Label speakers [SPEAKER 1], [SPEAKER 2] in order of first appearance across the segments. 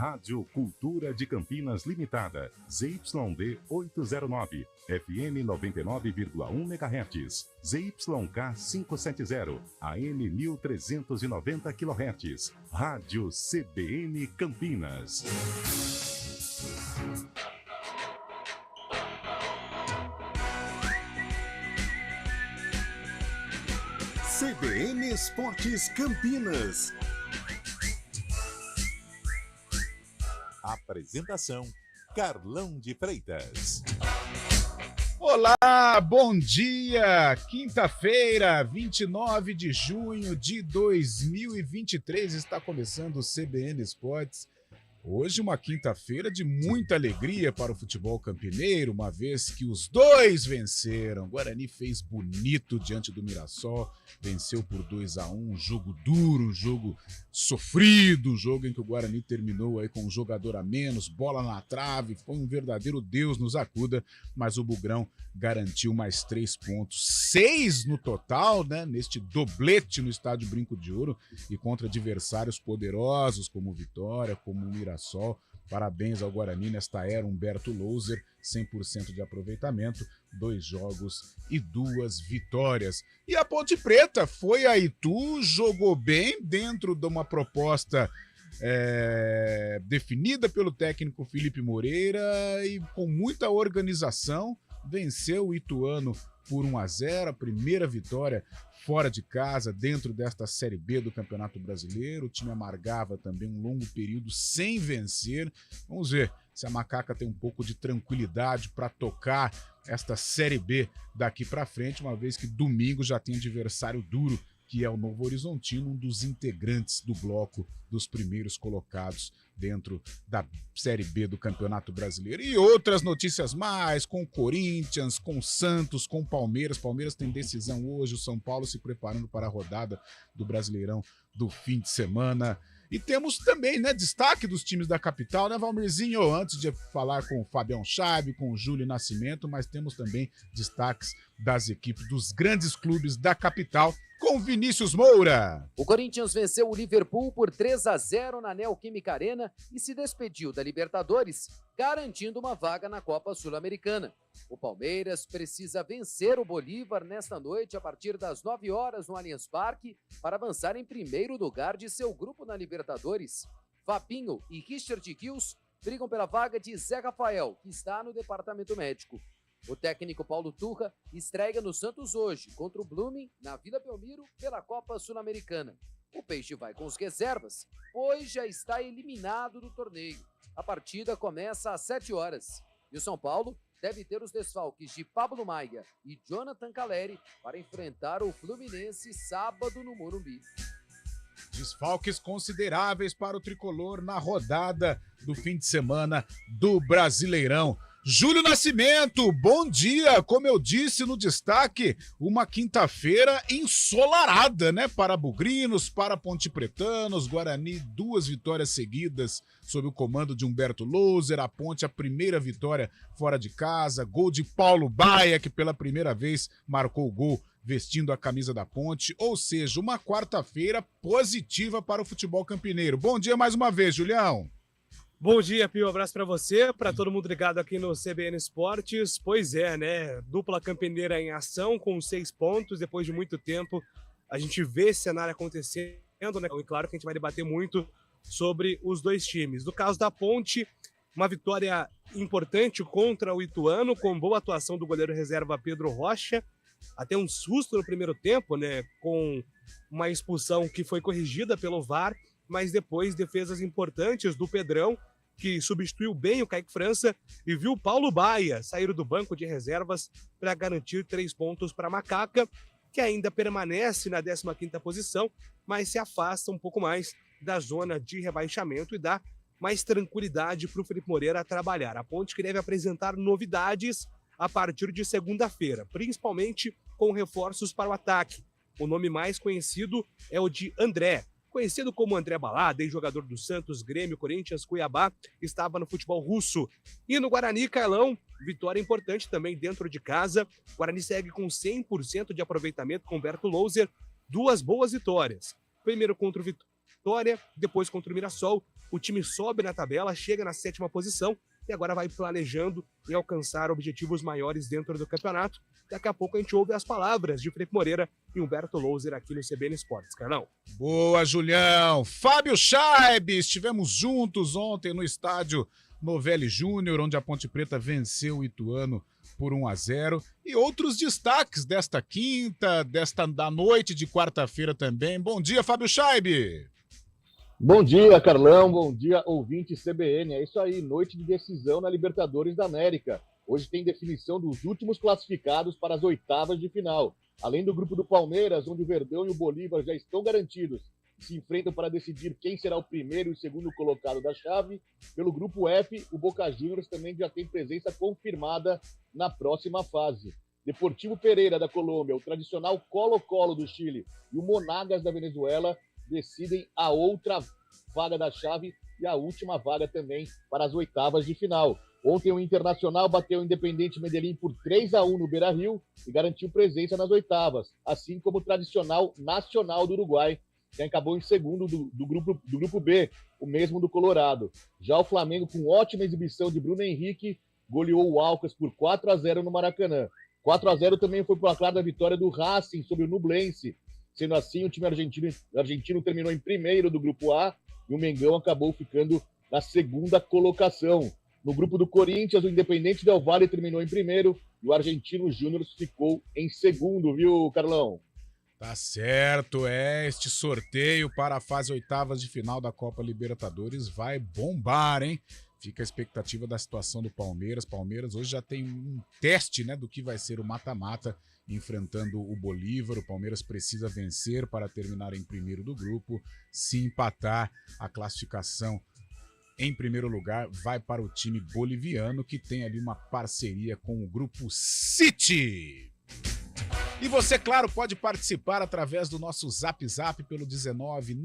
[SPEAKER 1] Rádio Cultura de Campinas Limitada, ZYD 809, FM 99,1 MHz, ZYK 570, AM 1390 kHz, Rádio CBN Campinas.
[SPEAKER 2] CBN Esportes Campinas.
[SPEAKER 3] Apresentação: Carlão de Freitas.
[SPEAKER 4] Olá, bom dia! Quinta-feira, 29 de junho de 2023, está começando o CBN Esportes. Hoje uma quinta-feira de muita alegria para o futebol campineiro, uma vez que os dois venceram. O Guarani fez bonito diante do Mirassol, venceu por 2-1, um jogo duro, um jogo sofrido, um jogo em que o Guarani terminou aí com um jogador a menos, bola na trave, foi um verdadeiro Deus nos acuda, mas o Bugrão garantiu mais 3 pontos, 6 no total, né, neste doblete no Estádio Brinco de Ouro e contra adversários poderosos como o Vitória, como o Mirassol. Parabéns ao Guarani nesta era, Humberto Louser, 100% de aproveitamento, 2 jogos e 2 vitórias. E a Ponte Preta foi a Itu, jogou bem dentro de uma proposta definida pelo técnico Felipe Moreira e com muita organização, venceu o Ituano por 1-0, a primeira vitória fora de casa, dentro desta Série B do Campeonato Brasileiro. O time amargava também um longo período sem vencer. Vamos ver se a Macaca tem um pouco de tranquilidade para tocar esta Série B daqui para frente, uma vez que domingo já tem adversário duro, que é o Novo Horizontino, um dos integrantes do bloco dos primeiros colocados dentro da Série B do Campeonato Brasileiro. E outras notícias mais, com o Corinthians, com o Santos, com o Palmeiras. Palmeiras tem decisão hoje, o São Paulo se preparando para a rodada do Brasileirão do fim de semana. E temos também, né, destaque dos times da capital, né, Valmirzinho? Antes de falar com o Fabião Chave, com o Júlio Nascimento, mas temos também destaques das equipes dos grandes clubes da capital, com Vinícius Moura.
[SPEAKER 5] O Corinthians venceu o Liverpool por 3-0 na Neoquímica Arena e se despediu da Libertadores, garantindo uma vaga na Copa Sul-Americana. O Palmeiras precisa vencer o Bolívar nesta noite a partir das 9 horas no Allianz Parque para avançar em primeiro lugar de seu grupo na Libertadores. Fabinho e Richard Gils brigam pela vaga de Zé Rafael, que está no departamento médico. O técnico Paulo Turra estreia no Santos hoje, contra o Blooming, na Vila Belmiro, pela Copa Sul-Americana. O Peixe vai com os reservas, pois já está eliminado do torneio. A partida começa às 7 horas. E o São Paulo deve ter os desfalques de Pablo Maia e Jonathan Caleri para enfrentar o Fluminense sábado no Morumbi.
[SPEAKER 4] Desfalques consideráveis para o tricolor na rodada do fim de semana do Brasileirão. Júlio Nascimento, bom dia! Como eu disse no destaque, uma quinta-feira ensolarada, né? Para bugrinos, para pontepretanos, Guarani, 2 vitórias seguidas sob o comando de Humberto Louser, a Ponte a primeira vitória fora de casa, gol de Paulo Baia, que pela primeira vez marcou o gol vestindo a camisa da Ponte, ou seja, uma quarta-feira positiva para o futebol campineiro. Bom dia mais uma vez, Julião!
[SPEAKER 6] Bom dia, Pio. Um abraço para você, para todo mundo ligado aqui no CBN Esportes. Pois é, né? Dupla campineira em ação com 6 pontos. Depois de muito tempo, a gente vê esse cenário acontecendo, né? E claro que a gente vai debater muito sobre os dois times. No caso da Ponte, uma vitória importante contra o Ituano, com boa atuação do goleiro reserva Pedro Rocha. Até um susto no primeiro tempo, né? Com uma expulsão que foi corrigida pelo VAR, mas depois defesas importantes do Pedrão, que substituiu bem o Kaique França e viu Paulo Baia sair do banco de reservas para garantir 3 pontos para a Macaca, que ainda permanece na 15ª posição, mas se afasta um pouco mais da zona de rebaixamento e dá mais tranquilidade para o Felipe Moreira trabalhar. A Ponte que deve apresentar novidades a partir de segunda-feira, principalmente com reforços para o ataque. O nome mais conhecido é o de André, conhecido como André Balada, ex-jogador do Santos, Grêmio, Corinthians, Cuiabá, estava no futebol russo. E no Guarani, Carlão, vitória importante também dentro de casa. O Guarani segue com 100% de aproveitamento com Humberto Louser, 2 boas vitórias. Primeiro contra o Vitória, vitória, depois contra o Mirassol, o time sobe na tabela, chega na 7ª posição e agora vai planejando em alcançar objetivos maiores dentro do campeonato. Daqui a pouco a gente ouve as palavras de Felipe Moreira e Humberto Louser aqui no CBN Esportes, Carlão.
[SPEAKER 4] Boa, Julião. Fábio Chaib, estivemos juntos ontem no estádio Novelli Júnior, onde a Ponte Preta venceu o Ituano por 1-0. E outros destaques desta quinta, da noite de quarta-feira também. Bom dia, Fábio Chaib.
[SPEAKER 7] Bom dia, Carlão. Bom dia, ouvinte CBN. É isso aí, noite de decisão na Libertadores da América. Hoje tem definição dos últimos classificados para as oitavas de final. Além do grupo do Palmeiras, onde o Verdão e o Bolívar já estão garantidos, se enfrentam para decidir quem será o primeiro e o segundo colocado da chave. Pelo grupo F, o Boca Juniors também já tem presença confirmada na próxima fase. Deportivo Pereira, da Colômbia, o tradicional Colo-Colo do Chile e o Monagas da Venezuela decidem a outra vaga da chave e a última vaga também para as oitavas de final. Ontem o Internacional bateu o Independiente Medellín por 3-1 no Beira-Rio e garantiu presença nas oitavas, assim como o tradicional Nacional do Uruguai, que acabou em segundo do grupo B, o mesmo do Colorado. Já o Flamengo, com ótima exibição de Bruno Henrique, goleou o Alcas por 4-0 no Maracanã. 4-0 também foi o placar da vitória do Racing sobre o Nublense. Sendo assim, o time argentino terminou em primeiro do grupo A e o Mengão acabou ficando na segunda colocação. No grupo do Corinthians, o Independente Del Valle terminou em primeiro e o Argentino Júnior ficou em segundo, viu, Carlão?
[SPEAKER 4] Tá certo, este sorteio para a fase oitavas de final da Copa Libertadores vai bombar, hein? Fica a expectativa da situação do Palmeiras. Palmeiras hoje já tem um teste, né, do que vai ser o mata-mata enfrentando o Bolívar. O Palmeiras precisa vencer para terminar em primeiro do grupo. Se empatar, a classificação em primeiro lugar vai para o time boliviano, que tem ali uma parceria com o Grupo City. E você, claro, pode participar através do nosso Zap pelo 19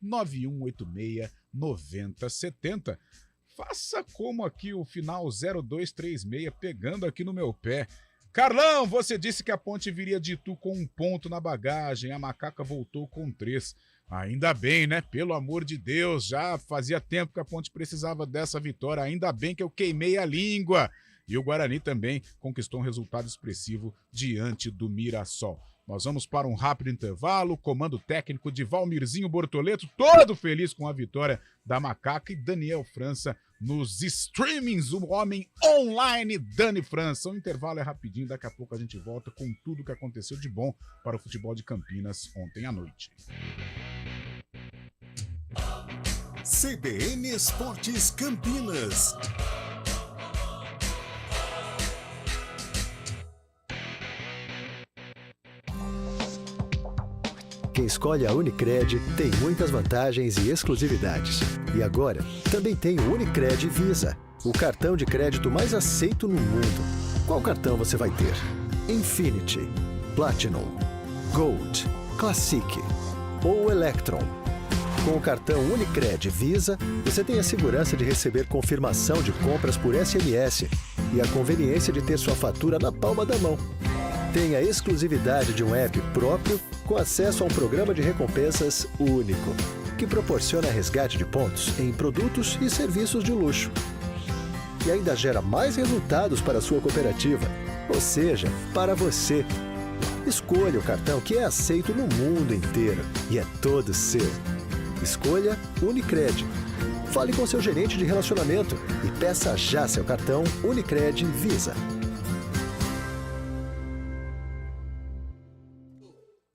[SPEAKER 4] 9186-9070. Faça como aqui o final 0236, pegando aqui no meu pé. Carlão, você disse que a Ponte viria de Itu com 1 ponto na bagagem, a Macaca voltou com 3. Ainda bem, né? Pelo amor de Deus, já fazia tempo que a Ponte precisava dessa vitória, ainda bem que eu queimei a língua. E o Guarani também conquistou um resultado expressivo diante do Mirassol. Nós vamos para um rápido intervalo, comando técnico de Valmirzinho Bortoleto, todo feliz com a vitória da Macaca, e Daniel França nos streamings, o homem online Dani França. O intervalo é rapidinho, daqui a pouco a gente volta com tudo que aconteceu de bom para o futebol de Campinas ontem à noite.
[SPEAKER 2] CBN Esportes Campinas.
[SPEAKER 8] Quem escolhe a Unicred tem muitas vantagens e exclusividades. E agora, também tem o Unicred Visa, o cartão de crédito mais aceito no mundo. Qual cartão você vai ter? Infinity, Platinum, Gold, Classic ou Electron? Com o cartão Unicred Visa, você tem a segurança de receber confirmação de compras por SMS e a conveniência de ter sua fatura na palma da mão. Tem a exclusividade de um app próprio com acesso a um programa de recompensas único, que proporciona resgate de pontos em produtos e serviços de luxo. E ainda gera mais resultados para a sua cooperativa, ou seja, para você. Escolha o cartão que é aceito no mundo inteiro e é todo seu. Escolha Unicred. Fale com seu gerente de relacionamento e peça já seu cartão Unicred Visa.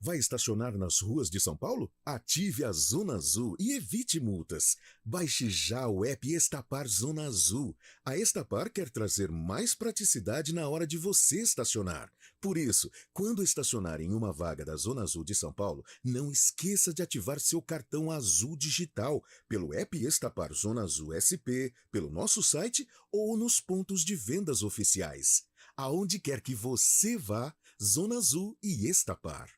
[SPEAKER 2] Vai estacionar nas ruas de São Paulo? Ative a Zona Azul e evite multas. Baixe já o app Estapar Zona Azul. A Estapar quer trazer mais praticidade na hora de você estacionar. Por isso, quando estacionar em uma vaga da Zona Azul de São Paulo, não esqueça de ativar seu cartão azul digital pelo app Estapar Zona Azul SP, pelo nosso site ou nos pontos de vendas oficiais. Aonde quer que você vá, Zona Azul e Estapar.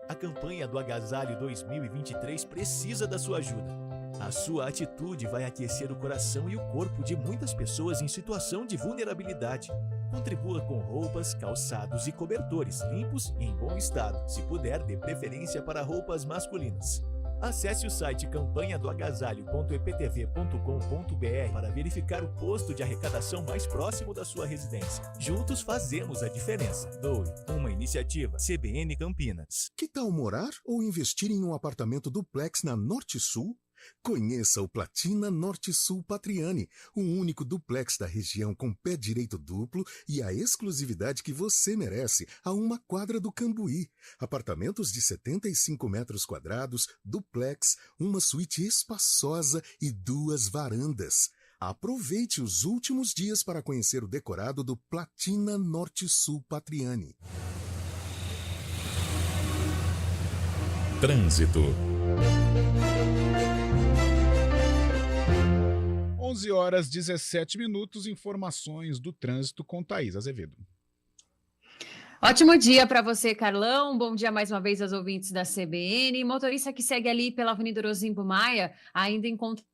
[SPEAKER 9] A campanha do Agasalho 2023 precisa da sua ajuda. A sua atitude vai aquecer o coração e o corpo de muitas pessoas em situação de vulnerabilidade. Contribua com roupas, calçados e cobertores limpos e em bom estado. Se puder, dê preferência para roupas masculinas. Acesse o site campanhadoagasalho.eptv.com.br para verificar o posto de arrecadação mais próximo da sua residência. Juntos fazemos a diferença. Doe, uma iniciativa CBN Campinas.
[SPEAKER 2] Que tal morar ou investir em um apartamento duplex na Norte Sul? Conheça o Platina Norte Sul Patriani, o único duplex da região com pé direito duplo e a exclusividade que você merece a uma quadra do Cambuí. Apartamentos de 75 metros quadrados, duplex, uma suíte espaçosa e 2 varandas. Aproveite os últimos dias para conhecer o decorado do Platina Norte Sul Patriani.
[SPEAKER 1] Trânsito.
[SPEAKER 4] 11 horas 17 minutos, informações do trânsito com Thaís Azevedo.
[SPEAKER 10] Ótimo dia para você, Carlão. Bom dia mais uma vez aos ouvintes da CBN. Motorista que segue ali pela Avenida Orozimbo Maia ainda encontra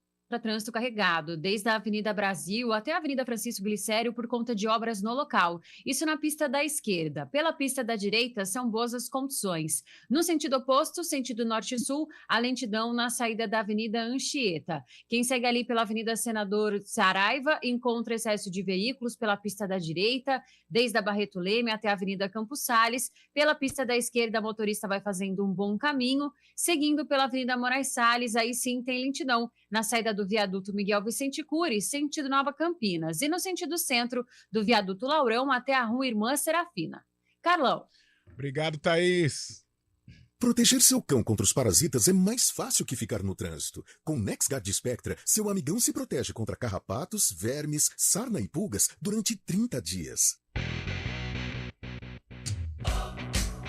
[SPEAKER 10] trânsito carregado, desde a Avenida Brasil até a Avenida Francisco Glicério por conta de obras no local. Isso na pista da esquerda. Pela pista da direita, são boas as condições. No sentido oposto, sentido norte-sul, a lentidão na saída da Avenida Anchieta. Quem segue ali pela Avenida Senador Saraiva encontra excesso de veículos pela pista da direita, desde a Barreto Leme até a Avenida Campos Sales. Pela pista da esquerda, a motorista vai fazendo um bom caminho. Seguindo pela Avenida Moraes Salles, aí sim tem lentidão na saída do viaduto Miguel Vicente Cury, sentido Nova Campinas, e no sentido centro do viaduto Laurão até a Rua Irmã Serafina. Carlão.
[SPEAKER 4] Obrigado, Thaís.
[SPEAKER 2] Proteger seu cão contra os parasitas é mais fácil que ficar no trânsito. Com NexGard Spectra, seu amigão se protege contra carrapatos, vermes, sarna e pulgas durante 30 dias.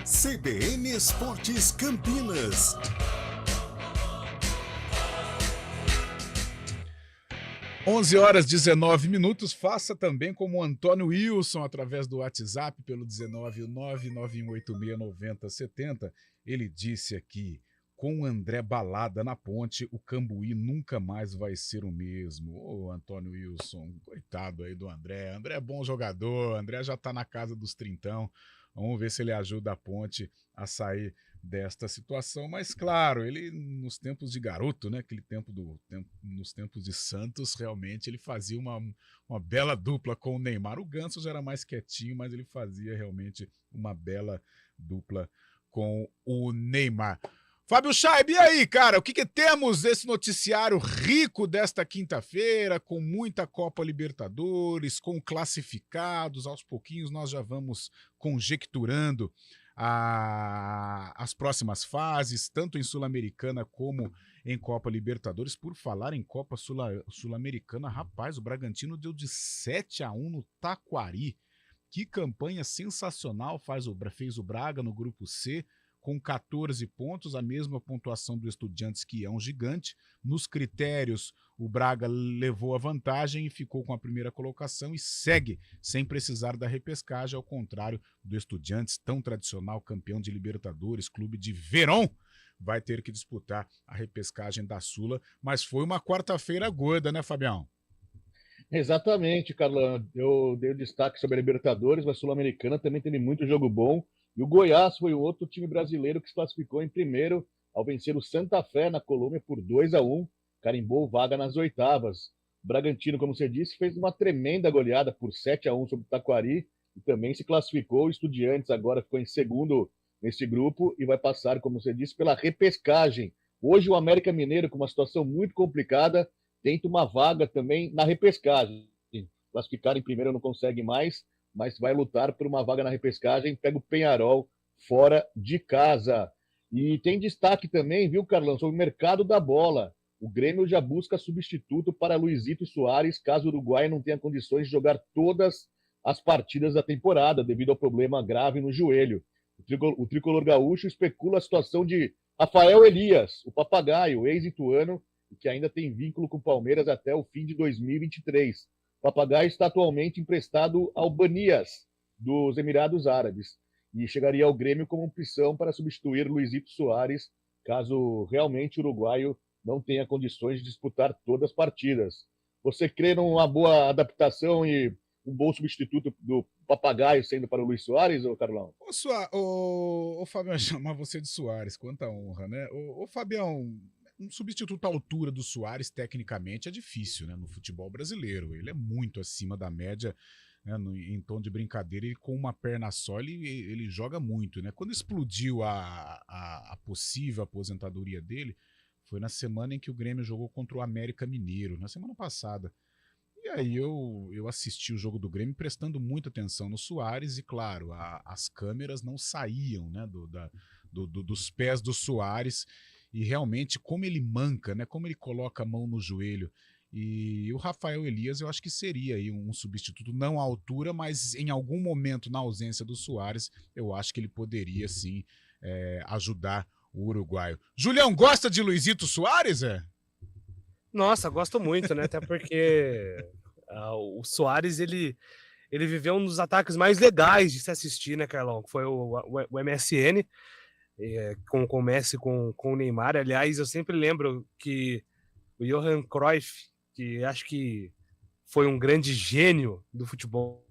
[SPEAKER 2] CBN Esportes Campinas.
[SPEAKER 4] 11 horas 19 minutos. Faça também como o Antônio Wilson através do WhatsApp pelo 19991869070. Ele disse aqui: com o André Balada na ponte, o Cambuí nunca mais vai ser o mesmo. Ô, Antônio Wilson, coitado aí do André. André é bom jogador, André já tá na casa dos trintão. Vamos ver se ele ajuda a ponte a sair desta situação, mas claro, ele nos tempos de garoto, né, nos tempos de Santos, realmente ele fazia uma bela dupla com o Neymar. O Ganso já era mais quietinho, mas ele fazia realmente uma bela dupla com o Neymar. Fábio Chaib, e aí, cara, o que temos desse noticiário rico desta quinta-feira, com muita Copa Libertadores, com classificados, aos pouquinhos nós já vamos conjecturando as próximas fases, tanto em Sul-Americana como em Copa Libertadores. Por falar em Copa Sul-Americana, rapaz, o Bragantino deu de 7-1 no Taquari. Que campanha sensacional fez o Braga no grupo C, com 14 pontos, a mesma pontuação do Estudiantes, que é um gigante. Nos critérios, o Braga levou a vantagem e ficou com a primeira colocação e segue sem precisar da repescagem, ao contrário do Estudiantes, tão tradicional, campeão de Libertadores, clube de Verón, vai ter que disputar a repescagem da Sula, mas foi uma quarta-feira gorda, né, Fabião?
[SPEAKER 7] Exatamente, Carlão. Eu dei o destaque sobre a Libertadores, mas a Sul-Americana também teve muito jogo bom. E o Goiás foi o outro time brasileiro que se classificou em primeiro ao vencer o Santa Fé na Colômbia por 2-1, carimbou vaga nas oitavas. O Bragantino, como você disse, fez uma tremenda goleada por 7-1 sobre o Taquari e também se classificou. O Estudiantes agora ficou em segundo nesse grupo e vai passar, como você disse, pela repescagem. Hoje o América Mineiro, com uma situação muito complicada, tenta uma vaga também na repescagem. Classificar em primeiro não consegue mais, mas vai lutar por uma vaga na repescagem, pega o Peñarol fora de casa. E tem destaque também, viu, Carlão, sobre o mercado da bola. O Grêmio já busca substituto para Luizito Soares, caso o Uruguai não tenha condições de jogar todas as partidas da temporada, devido ao problema grave no joelho. O tricolor gaúcho especula a situação de Rafael Elias, o papagaio, ex-ituano, que ainda tem vínculo com o Palmeiras até o fim de 2023. O papagaio está atualmente emprestado ao Banias, dos Emirados Árabes, e chegaria ao Grêmio como opção para substituir Luizito Soares, caso realmente o uruguaio não tenha condições de disputar todas as partidas. Você crê numa boa adaptação e um bom substituto do Papagaio sendo para o Luiz Soares, ou Carlão?
[SPEAKER 4] Ô, Fabião, chamar você de Soares, quanta honra, né? Ô, Fabião, um substituto à altura do Soares, tecnicamente, é difícil, né? No futebol brasileiro. Ele é muito acima da média, né? Em tom de brincadeira, ele com uma perna só, ele joga muito, né? Quando explodiu a possível aposentadoria dele, foi na semana em que o Grêmio jogou contra o América Mineiro, na semana passada. E aí eu assisti o jogo do Grêmio prestando muita atenção no Soares e, claro, as câmeras não saíam, né, dos pés do Soares e realmente como ele manca, né, como ele coloca a mão no joelho. E o Rafael Elias eu acho que seria aí um substituto não à altura, mas em algum momento na ausência do Soares eu acho que ele poderia sim ajudar o uruguaio. Julião, gosta de Luizito Soares,
[SPEAKER 6] Nossa, gosto muito, né? Até porque o Soares, ele viveu um dos ataques mais legais de se assistir, né, Carlão? Que foi o MSN, com o Messi, com o Neymar. Aliás, eu sempre lembro que o Johan Cruyff, que acho que foi um grande gênio do futebol,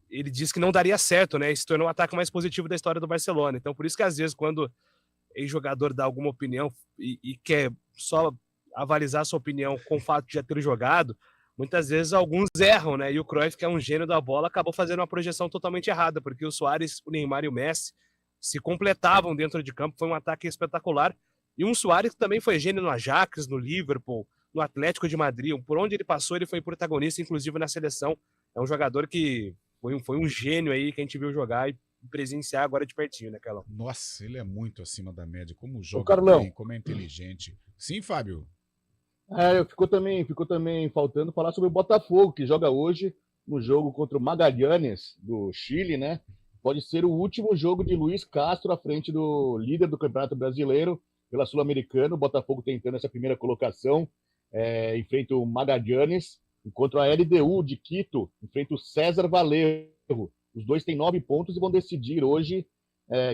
[SPEAKER 6] ele disse que não daria certo, né? E se tornou o ataque mais positivo da história do Barcelona. Então, por isso que às vezes, quando ex-jogador dá alguma opinião e quer só avalizar sua opinião com o fato de já ter jogado, muitas vezes alguns erram, né? E o Cruyff, que é um gênio da bola, acabou fazendo uma projeção totalmente errada, porque o Soares, o Neymar e o Messi se completavam dentro de campo, foi um ataque espetacular. E um Soares que também foi gênio no Ajax, no Liverpool, no Atlético de Madrid, por onde ele passou, ele foi protagonista, inclusive na seleção. É um jogador que foi um gênio aí que a gente viu jogar e presenciar agora de pertinho, né, Carlão?
[SPEAKER 4] Nossa, ele é muito acima da média, como joga bem, como é inteligente. Sim, Fábio?
[SPEAKER 7] Ficou também faltando falar sobre o Botafogo, que joga hoje no jogo contra o Magallanes, do Chile, né? Pode ser o último jogo de Luiz Castro à frente do líder do Campeonato Brasileiro, pela Sul-Americana. O Botafogo tentando essa primeira colocação, enfrenta o Magallanes, enquanto a LDU de Quito enfrenta o César Valerro. Os dois têm 9 pontos e vão decidir hoje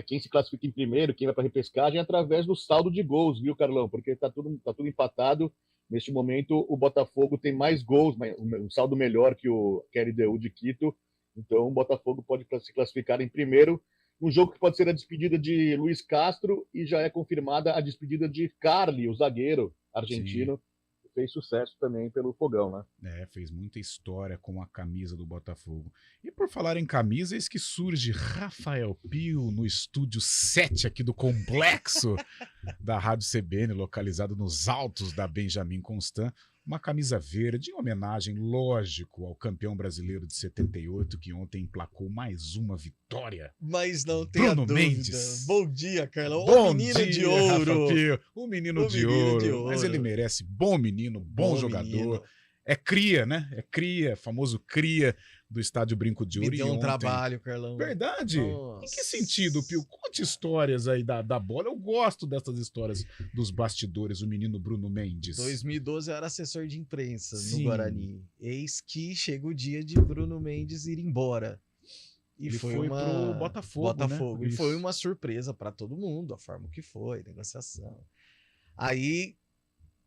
[SPEAKER 7] quem se classifica em primeiro, quem vai para a repescagem, através do saldo de gols, viu, Carlão? Porque tá tudo empatado. Neste momento, o Botafogo tem mais gols, um saldo melhor que a LDU de Quito. Então, o Botafogo pode se classificar em primeiro. Um jogo que pode ser a despedida de Luiz Castro e já é confirmada a despedida de Carli, o zagueiro argentino. Sim. Que fez sucesso também pelo Fogão, né?
[SPEAKER 4] Fez muita história com a camisa do Botafogo. E por falar em camisa, eis que surge Rafael Pio no estúdio 7 aqui do complexo da Rádio CBN, localizado nos altos da Benjamin Constant. Uma camisa verde, em homenagem, lógico, ao campeão brasileiro de 78, que ontem emplacou mais uma vitória.
[SPEAKER 11] Mas não tenha
[SPEAKER 4] Bruno
[SPEAKER 11] dúvida.
[SPEAKER 4] Mendes.
[SPEAKER 11] Bom dia, Carlão.
[SPEAKER 4] Bom
[SPEAKER 11] o menino
[SPEAKER 4] dia,
[SPEAKER 11] de ouro.
[SPEAKER 4] Rafa Pio. O menino de ouro. Mas ele merece. Bom menino, bom jogador.
[SPEAKER 11] Menino.
[SPEAKER 4] É cria, né? É cria, famoso cria do Estádio Brinco de Ouro.
[SPEAKER 11] Me deu um trabalho, Carlão.
[SPEAKER 4] Verdade?
[SPEAKER 11] Nossa.
[SPEAKER 4] Em que sentido, Pio? Conte histórias aí da bola. Eu gosto dessas histórias dos bastidores, o menino Bruno Mendes.
[SPEAKER 11] 2012 eu era assessor de imprensa
[SPEAKER 4] Sim.
[SPEAKER 11] no Guarani. Eis que chega o dia de Bruno Mendes ir embora. E
[SPEAKER 4] ele foi pro Botafogo,
[SPEAKER 11] Botafogo.
[SPEAKER 4] Né?
[SPEAKER 11] E foi uma surpresa para todo mundo, a forma que foi, negociação. Aí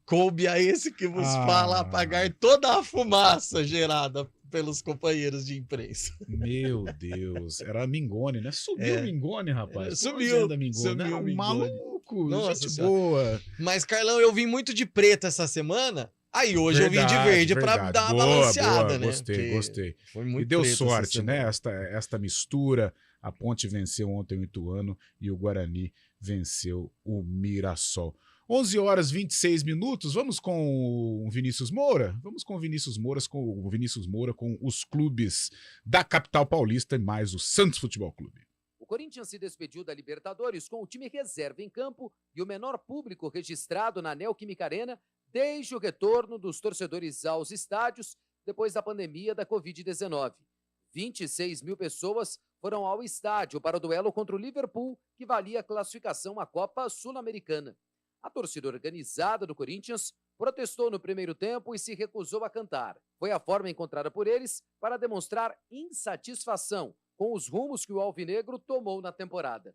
[SPEAKER 11] coube a esse que vos fala apagar toda a fumaça gerada pelos companheiros de imprensa.
[SPEAKER 4] Meu Deus, era Mingoni, né? Subiu o Mingoni, rapaz.
[SPEAKER 11] Sumiu
[SPEAKER 4] da Mingoni.
[SPEAKER 11] Sumiu
[SPEAKER 4] um
[SPEAKER 11] Mingoni.
[SPEAKER 4] maluco,
[SPEAKER 11] Nossa
[SPEAKER 4] gente boa.
[SPEAKER 11] Mas, Carlão, eu vim muito de preto essa semana. Aí hoje eu vim de verde para dar uma balanceada, né?
[SPEAKER 4] Gostei.
[SPEAKER 11] Foi muito
[SPEAKER 4] e deu
[SPEAKER 11] preto
[SPEAKER 4] sorte, né? Esta mistura. A Ponte venceu ontem o Ituano e o Guarani venceu o Mirassol. 11 horas 26 minutos, vamos com o Vinícius Moura? Vamos com o Vinícius Moura com os clubes da capital paulista e mais o Santos Futebol Clube.
[SPEAKER 5] O Corinthians se despediu da Libertadores com o time reserva em campo e o menor público registrado na Neoquímica Arena desde o retorno dos torcedores aos estádios depois da pandemia da Covid-19. 26 mil pessoas foram ao estádio para o duelo contra o Liverpool, que valia a classificação à Copa Sul-Americana. A torcida organizada do Corinthians protestou no primeiro tempo e se recusou a cantar. Foi a forma encontrada por eles para demonstrar insatisfação com os rumos que o alvinegro tomou na temporada.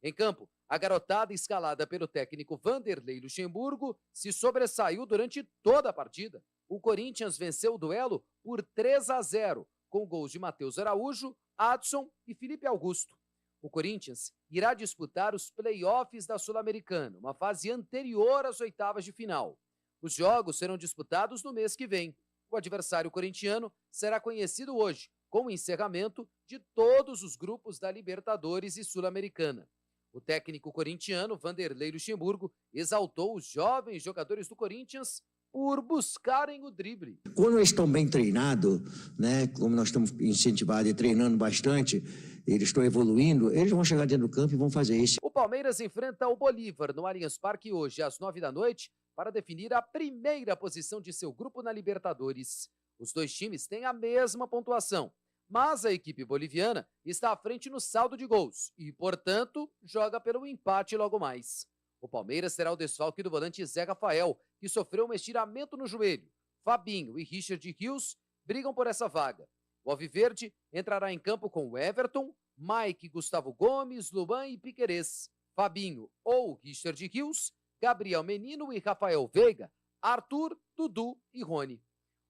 [SPEAKER 5] Em campo, a garotada escalada pelo técnico Vanderlei Luxemburgo se sobressaiu durante toda a partida. O Corinthians venceu o duelo por 3-0, com gols de Matheus Araújo, Adson e Felipe Augusto. O Corinthians irá disputar os play-offs da Sul-Americana, uma fase anterior às oitavas de final. Os jogos serão disputados no mês que vem. O adversário corintiano será conhecido hoje, com o encerramento de todos os grupos da Libertadores e Sul-Americana. O técnico corintiano Vanderlei Luxemburgo exaltou os jovens jogadores do Corinthians por buscarem o drible.
[SPEAKER 12] Quando eles estão bem treinados, né, como nós estamos incentivados e treinando bastante, eles estão evoluindo, eles vão chegar dentro do campo e vão fazer isso.
[SPEAKER 5] O Palmeiras enfrenta o Bolívar no Allianz Parque hoje às 9h para definir a primeira posição de seu grupo na Libertadores. Os dois times têm a mesma pontuação, mas a equipe boliviana está à frente no saldo de gols e, portanto, joga pelo empate logo mais. O Palmeiras terá o desfalque do volante Zé Rafael, que sofreu um estiramento no joelho. Fabinho e Richard Rios brigam por essa vaga. O Alviverde entrará em campo com Everton, Mike, Gustavo Gomes, Luan e Piquerez. Fabinho ou Richard Rios, Gabriel Menino e Rafael Veiga, Arthur, Dudu e Rony.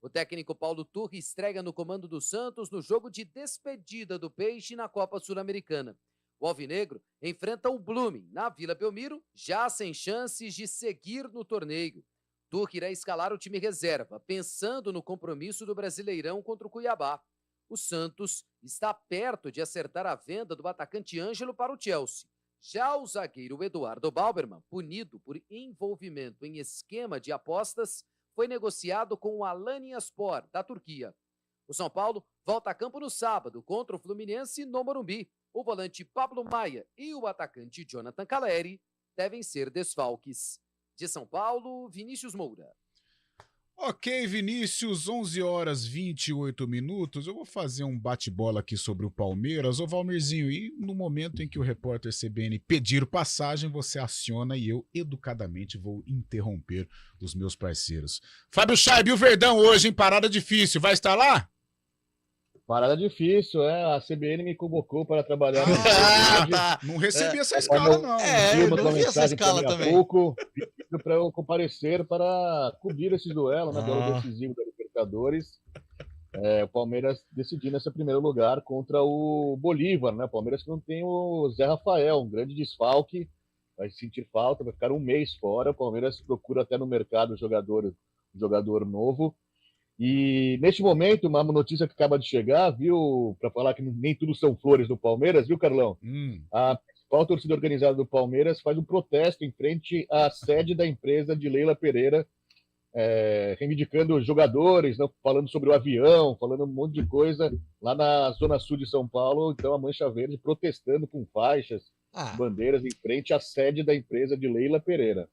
[SPEAKER 5] O técnico Paulo Turri estreia no comando do Santos no jogo de despedida do Peixe na Copa Sul-Americana. O alvinegro enfrenta o Blooming na Vila Belmiro, já sem chances de seguir no torneio. Turri irá escalar o time reserva, pensando no compromisso do Brasileirão contra o Cuiabá. O Santos está perto de acertar a venda do atacante Ângelo para o Chelsea. Já o zagueiro Eduardo Balberman, punido por envolvimento em esquema de apostas, foi negociado com o Alanyaspor, da Turquia. O São Paulo volta a campo no sábado contra o Fluminense no Morumbi. O volante Pablo Maia e o atacante Jonathan Caleri devem ser desfalques. De São Paulo, Vinícius Moura.
[SPEAKER 4] Ok, Vinícius, 11h28. Eu vou fazer um bate-bola aqui sobre o Palmeiras. Ô, Valmirzinho, e no momento em que o repórter CBN pedir passagem, você aciona e eu, educadamente, vou interromper os meus parceiros. Fábio Chaib, e o Verdão hoje, em parada difícil, vai estar lá?
[SPEAKER 7] Parada difícil, a CBN me convocou para trabalhar.
[SPEAKER 4] Não recebi essa escala, não.
[SPEAKER 7] Eu não vi essa escala também. Há pouco, pedindo para eu comparecer para cobrir esse duelo, né? Duelo decisivo da Libertadores. O Palmeiras decidindo esse primeiro lugar contra o Bolívar, né? O Palmeiras que não tem o Zé Rafael, um grande desfalque, vai sentir falta, vai ficar um mês fora. O Palmeiras procura até no mercado um jogador novo. E neste momento, uma notícia que acaba de chegar, viu, para falar que nem tudo são flores no Palmeiras, viu, Carlão? A principal torcida organizada do Palmeiras faz um protesto em frente à sede da empresa de Leila Pereira, reivindicando jogadores, né, falando sobre o avião, falando um monte de coisa lá na zona sul de São Paulo. Então a Mancha Verde protestando com faixas, bandeiras em frente à sede da empresa de Leila Pereira.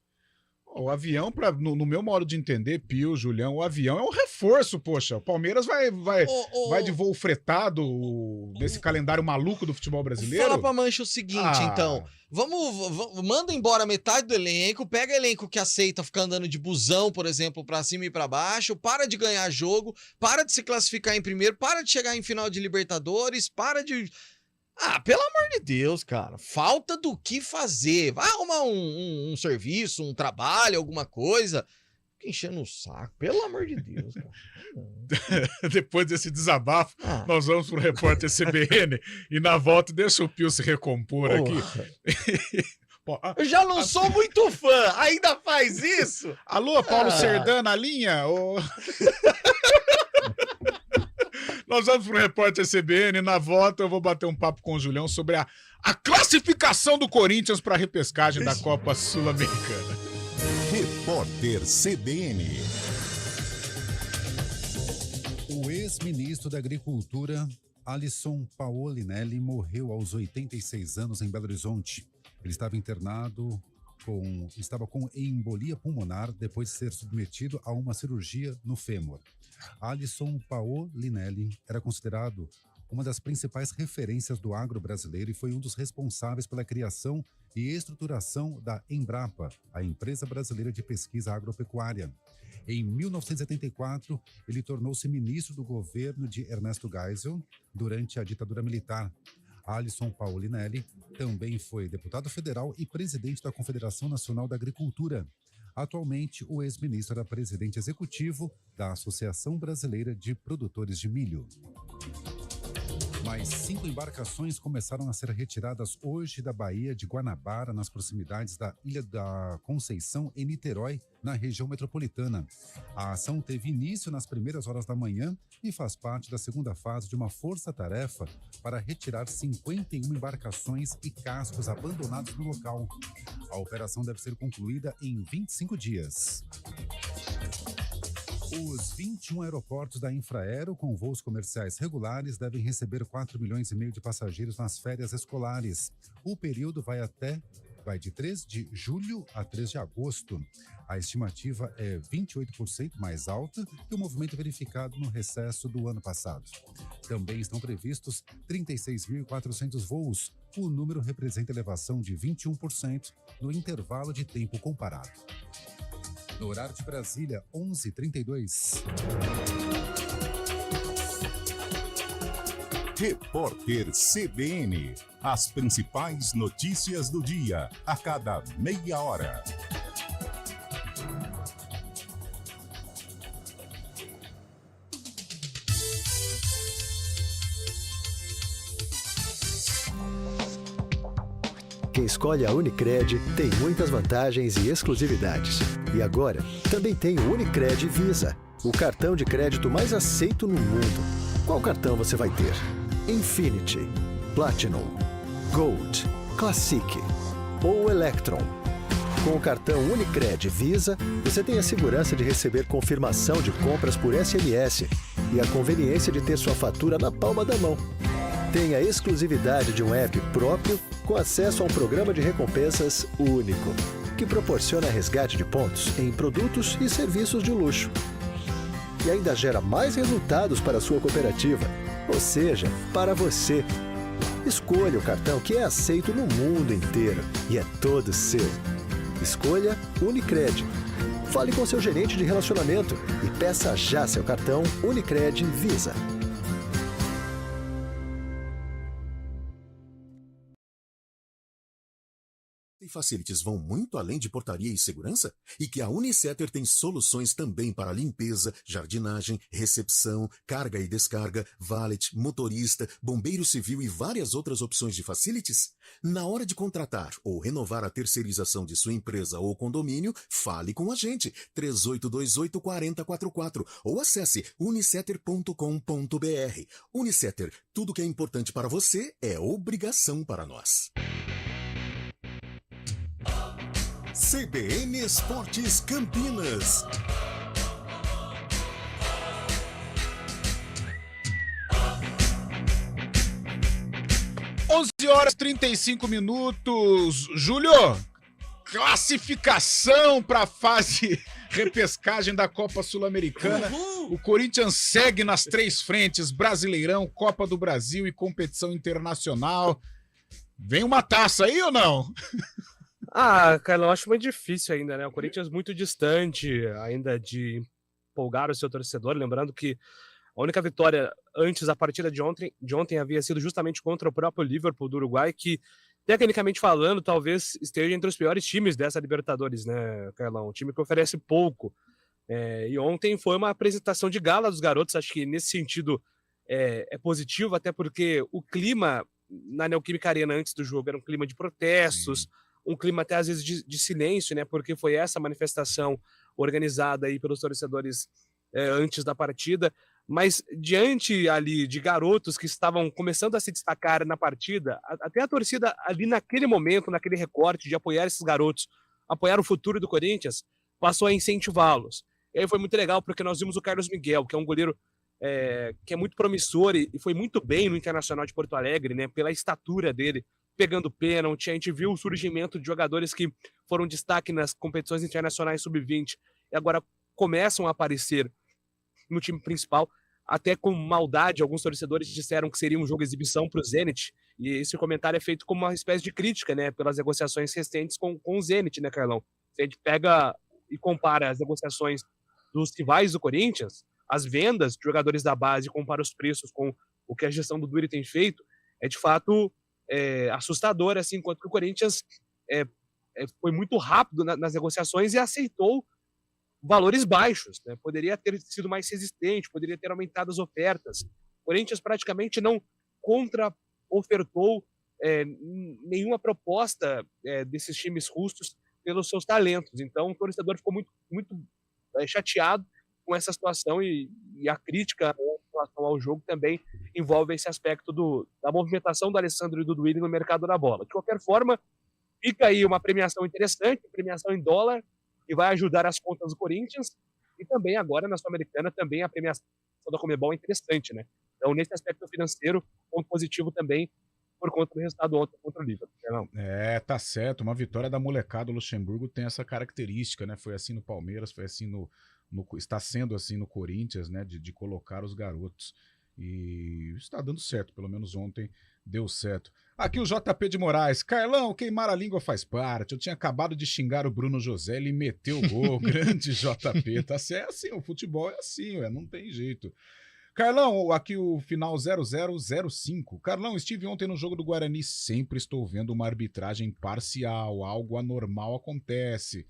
[SPEAKER 4] O avião, no meu modo de entender, Pio, Julião, o avião é um reforço, poxa. O Palmeiras vai de voo fretado nesse calendário maluco do futebol brasileiro?
[SPEAKER 11] Fala pra Mancha o seguinte, então. Manda embora metade do elenco, pega elenco que aceita ficar andando de busão, por exemplo, pra cima e pra baixo, para de ganhar jogo, para de se classificar em primeiro, para de chegar em final de Libertadores, para de... pelo amor de Deus, cara. Falta do que fazer. Vai arrumar um serviço, um trabalho, alguma coisa. Fica enchendo o saco. Pelo amor de Deus, cara.
[SPEAKER 4] Depois desse desabafo, nós vamos pro repórter CBN e na volta deixa o Pio se recompor aqui.
[SPEAKER 11] Eu já não sou muito fã. Ainda faz isso?
[SPEAKER 4] Alô, Paulo Serdã na linha? Nós vamos pro repórter CBN. Na volta eu vou bater um papo com o Julião sobre a classificação do Corinthians para a repescagem da Copa Sul-Americana.
[SPEAKER 3] Repórter CBN.
[SPEAKER 13] O ex-ministro da Agricultura, Alisson Paolinelli, morreu aos 86 anos em Belo Horizonte. Ele estava internado com embolia pulmonar depois de ser submetido a uma cirurgia no fêmur. Alisson Paolinelli era considerado uma das principais referências do agro brasileiro e foi um dos responsáveis pela criação e estruturação da Embrapa, a empresa brasileira de pesquisa agropecuária. Em 1974, ele tornou-se ministro do governo de Ernesto Geisel durante a ditadura militar. Alisson Paulinelli também foi deputado federal e presidente da Confederação Nacional da Agricultura. Atualmente, o ex-ministro é presidente executivo da Associação Brasileira de Produtores de Milho. Mais 5 embarcações começaram a ser retiradas hoje da Baía de Guanabara, nas proximidades da Ilha da Conceição, em Niterói, na região metropolitana. A ação teve início nas primeiras horas da manhã e faz parte da segunda fase de uma força-tarefa para retirar 51 embarcações e cascos abandonados no local. A operação deve ser concluída em 25 dias. Os 21 aeroportos da Infraero com voos comerciais regulares devem receber 4,5 milhões de passageiros nas férias escolares. O período vai de 3 de julho a 3 de agosto. A estimativa é 28% mais alta que o movimento verificado no recesso do ano passado. Também estão previstos 36.400 voos. O número representa elevação de 21% no intervalo de tempo comparado. No horário de Brasília, 11h32.
[SPEAKER 3] Repórter CBN. As principais notícias do dia, a cada meia hora.
[SPEAKER 8] Quem escolhe a Unicred tem muitas vantagens e exclusividades. E agora, também tem o Unicred Visa, o cartão de crédito mais aceito no mundo. Qual cartão você vai ter? Infinity, Platinum, Gold, Classic ou Electron? Com o cartão Unicred Visa, você tem a segurança de receber confirmação de compras por SMS e a conveniência de ter sua fatura na palma da mão. Tem a exclusividade de um app próprio com acesso a um programa de recompensas único, que proporciona resgate de pontos em produtos e serviços de luxo. E ainda gera mais resultados para a sua cooperativa, ou seja, para você. Escolha o cartão que é aceito no mundo inteiro e é todo seu. Escolha Unicred. Fale com seu gerente de relacionamento e peça já seu cartão Unicred Visa.
[SPEAKER 2] E facilities vão muito além de portaria e segurança? E que a Unicetter tem soluções também para limpeza, jardinagem, recepção, carga e descarga, valet, motorista, bombeiro civil e várias outras opções de facilities? Na hora de contratar ou renovar a terceirização de sua empresa ou condomínio, fale com a gente, 3828-4044 ou acesse unicetter.com.br. Unicetter, tudo que é importante para você é obrigação para nós.
[SPEAKER 3] CBN Esportes Campinas.
[SPEAKER 4] Horas 35 minutos. Júlio, classificação para a fase repescagem da Copa Sul-Americana. O Corinthians segue nas 3 frentes: Brasileirão, Copa do Brasil e competição internacional. Vem uma taça aí ou não?
[SPEAKER 6] Carlão, acho muito difícil ainda, né? O Corinthians muito distante ainda de empolgar o seu torcedor. Lembrando que a única vitória antes da partida de ontem havia sido justamente contra o próprio Liverpool do Uruguai, que, tecnicamente falando, talvez esteja entre os piores times dessa Libertadores, né, Carlão? Um time que oferece pouco. E ontem foi uma apresentação de gala dos garotos. Acho que nesse sentido é positivo, até porque o clima na Neoquímica Arena antes do jogo era um clima de protestos, um clima até às vezes de silêncio, né? Porque foi essa manifestação organizada aí pelos torcedores antes da partida. Mas diante ali de garotos que estavam começando a se destacar na partida, até a torcida ali naquele momento, naquele recorte de apoiar esses garotos, apoiar o futuro do Corinthians, passou a incentivá-los. E aí foi muito legal, porque nós vimos o Carlos Miguel, que é um goleiro que é muito promissor e foi muito bem no Internacional de Porto Alegre, né? Pela estatura dele, pegando pênalti. A gente viu o surgimento de jogadores que foram destaque nas competições internacionais sub-20 e agora começam a aparecer no time principal, até com maldade. Alguns torcedores disseram que seria um jogo exibição para o Zenit, e esse comentário é feito como uma espécie de crítica, né, pelas negociações recentes com o Zenit, né, Carlão? Se a gente pega e compara as negociações dos rivais do Corinthians, as vendas de jogadores da base, compara os preços com o que a gestão do Dury tem feito, é de fato assustador, assim, enquanto que o Corinthians foi muito rápido nas negociações e aceitou valores baixos, né? Poderia ter sido mais resistente, poderia ter aumentado as ofertas. O Corinthians praticamente não contra-ofertou nenhuma proposta desses times russos pelos seus talentos. Então, o torcedor ficou muito chateado com essa situação e a crítica em relação ao jogo também envolve esse aspecto da movimentação do Alessandro e do Duílio no mercado da bola. De qualquer forma, fica aí uma premiação interessante, premiação em dólar, que vai ajudar as contas do Corinthians, e também agora na Sul-Americana também a premiação da Conmebol é interessante, né? Então, nesse aspecto financeiro, ponto positivo também por conta do resultado ontem contra o Liverpool.
[SPEAKER 4] Tá certo. Uma vitória da molecada do Luxemburgo tem essa característica, né? Foi assim no Palmeiras, foi assim está sendo assim no Corinthians, né? De colocar os garotos. E está dando certo, pelo menos ontem deu certo. Aqui o JP de Moraes. Carlão, queimar a língua faz parte. Eu tinha acabado de xingar o Bruno José, ele meteu o gol. Grande JP. Tá certo, assim, o futebol é assim, não tem jeito. Carlão, aqui o final 0005. Carlão, estive ontem no jogo do Guarani. Sempre estou vendo uma arbitragem parcial. Algo anormal acontece.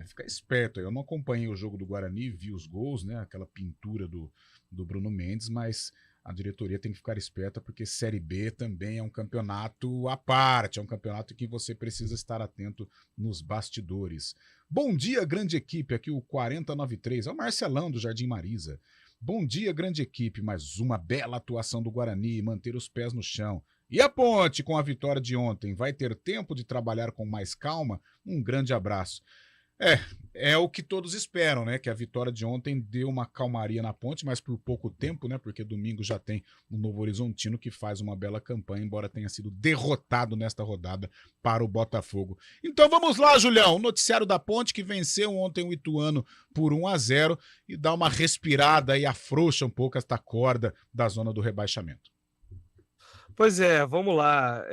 [SPEAKER 4] Fica esperto. Eu não acompanhei o jogo do Guarani, vi os gols, né? Aquela pintura do Bruno Mendes, mas a diretoria tem que ficar esperta porque Série B também é um campeonato à parte, é um campeonato em que você precisa estar atento nos bastidores. Bom dia, grande equipe, aqui o 4093, é o Marcelão do Jardim Marisa. Bom dia, grande equipe, mais uma bela atuação do Guarani, manter os pés no chão. E a Ponte com a vitória de ontem, vai ter tempo de trabalhar com mais calma? Um grande abraço. É o que todos esperam, né? Que a vitória de ontem deu uma calmaria na Ponte, mas por pouco tempo, né? Porque domingo já tem o Novo Horizontino que faz uma bela campanha, embora tenha sido derrotado nesta rodada para o Botafogo. Então vamos lá, Julião. O noticiário da Ponte que venceu ontem o Ituano por 1-0 e dá uma respirada e afrouxa um pouco esta corda da zona do rebaixamento.
[SPEAKER 6] Pois é, vamos lá.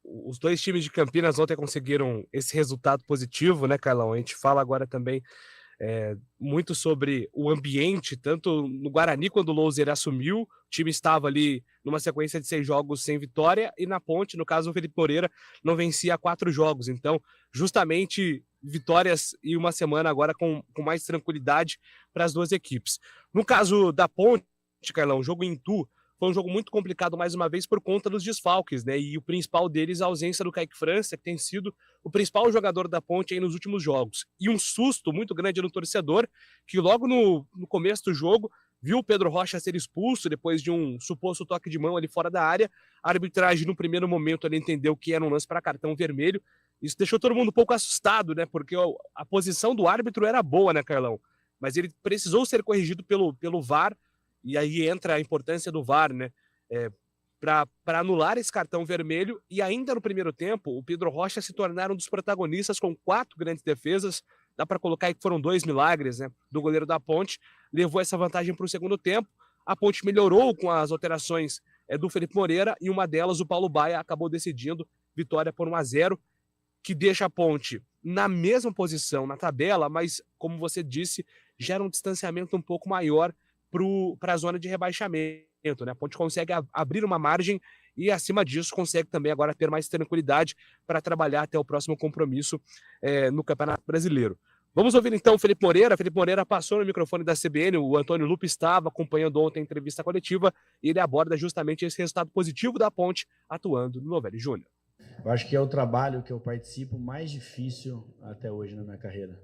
[SPEAKER 6] Os dois times de Campinas ontem conseguiram esse resultado positivo, né, Carlão? A gente fala agora também muito sobre o ambiente, tanto no Guarani, quando o Louser assumiu, o time estava ali numa sequência de 6 jogos sem vitória, e na Ponte, no caso, o Felipe Moreira não vencia 4 jogos. Então, justamente, vitórias e uma semana agora com mais tranquilidade para as duas equipes. No caso da Ponte, Carlão, o jogo em Itu, foi um jogo muito complicado, mais uma vez, por conta dos desfalques, né? E o principal deles, a ausência do Kaique França, que tem sido o principal jogador da Ponte aí nos últimos jogos. E um susto muito grande no torcedor, que logo no começo do jogo, viu o Pedro Rocha ser expulso, depois de um suposto toque de mão ali fora da área. A arbitragem, no primeiro momento, ele entendeu que era um lance para cartão vermelho. Isso deixou todo mundo um pouco assustado, né? Porque a posição do árbitro era boa, né, Carlão? Mas ele precisou ser corrigido pelo VAR. E aí entra a importância do VAR, né? Para anular esse cartão vermelho. E ainda no primeiro tempo, o Pedro Rocha se tornaram um dos protagonistas com 4 grandes defesas. Dá para colocar aí que foram 2 milagres, né? Do goleiro da Ponte. Levou essa vantagem para o segundo tempo. A Ponte melhorou com as alterações do Felipe Moreira. E uma delas, o Paulo Baia, acabou decidindo vitória por 1-0, que deixa a Ponte na mesma posição na tabela, mas, como você disse, gera um distanciamento um pouco maior para a zona de rebaixamento, né? A Ponte consegue abrir uma margem e, acima disso, consegue também agora ter mais tranquilidade para trabalhar até o próximo compromisso no Campeonato Brasileiro. Vamos ouvir então o Felipe Moreira. Felipe Moreira passou no microfone da CBN, o Antônio Lupe estava acompanhando ontem a entrevista coletiva e ele aborda justamente esse resultado positivo da Ponte atuando no Novelli Júnior.
[SPEAKER 14] Eu acho que é o trabalho que eu participo mais difícil até hoje na minha carreira.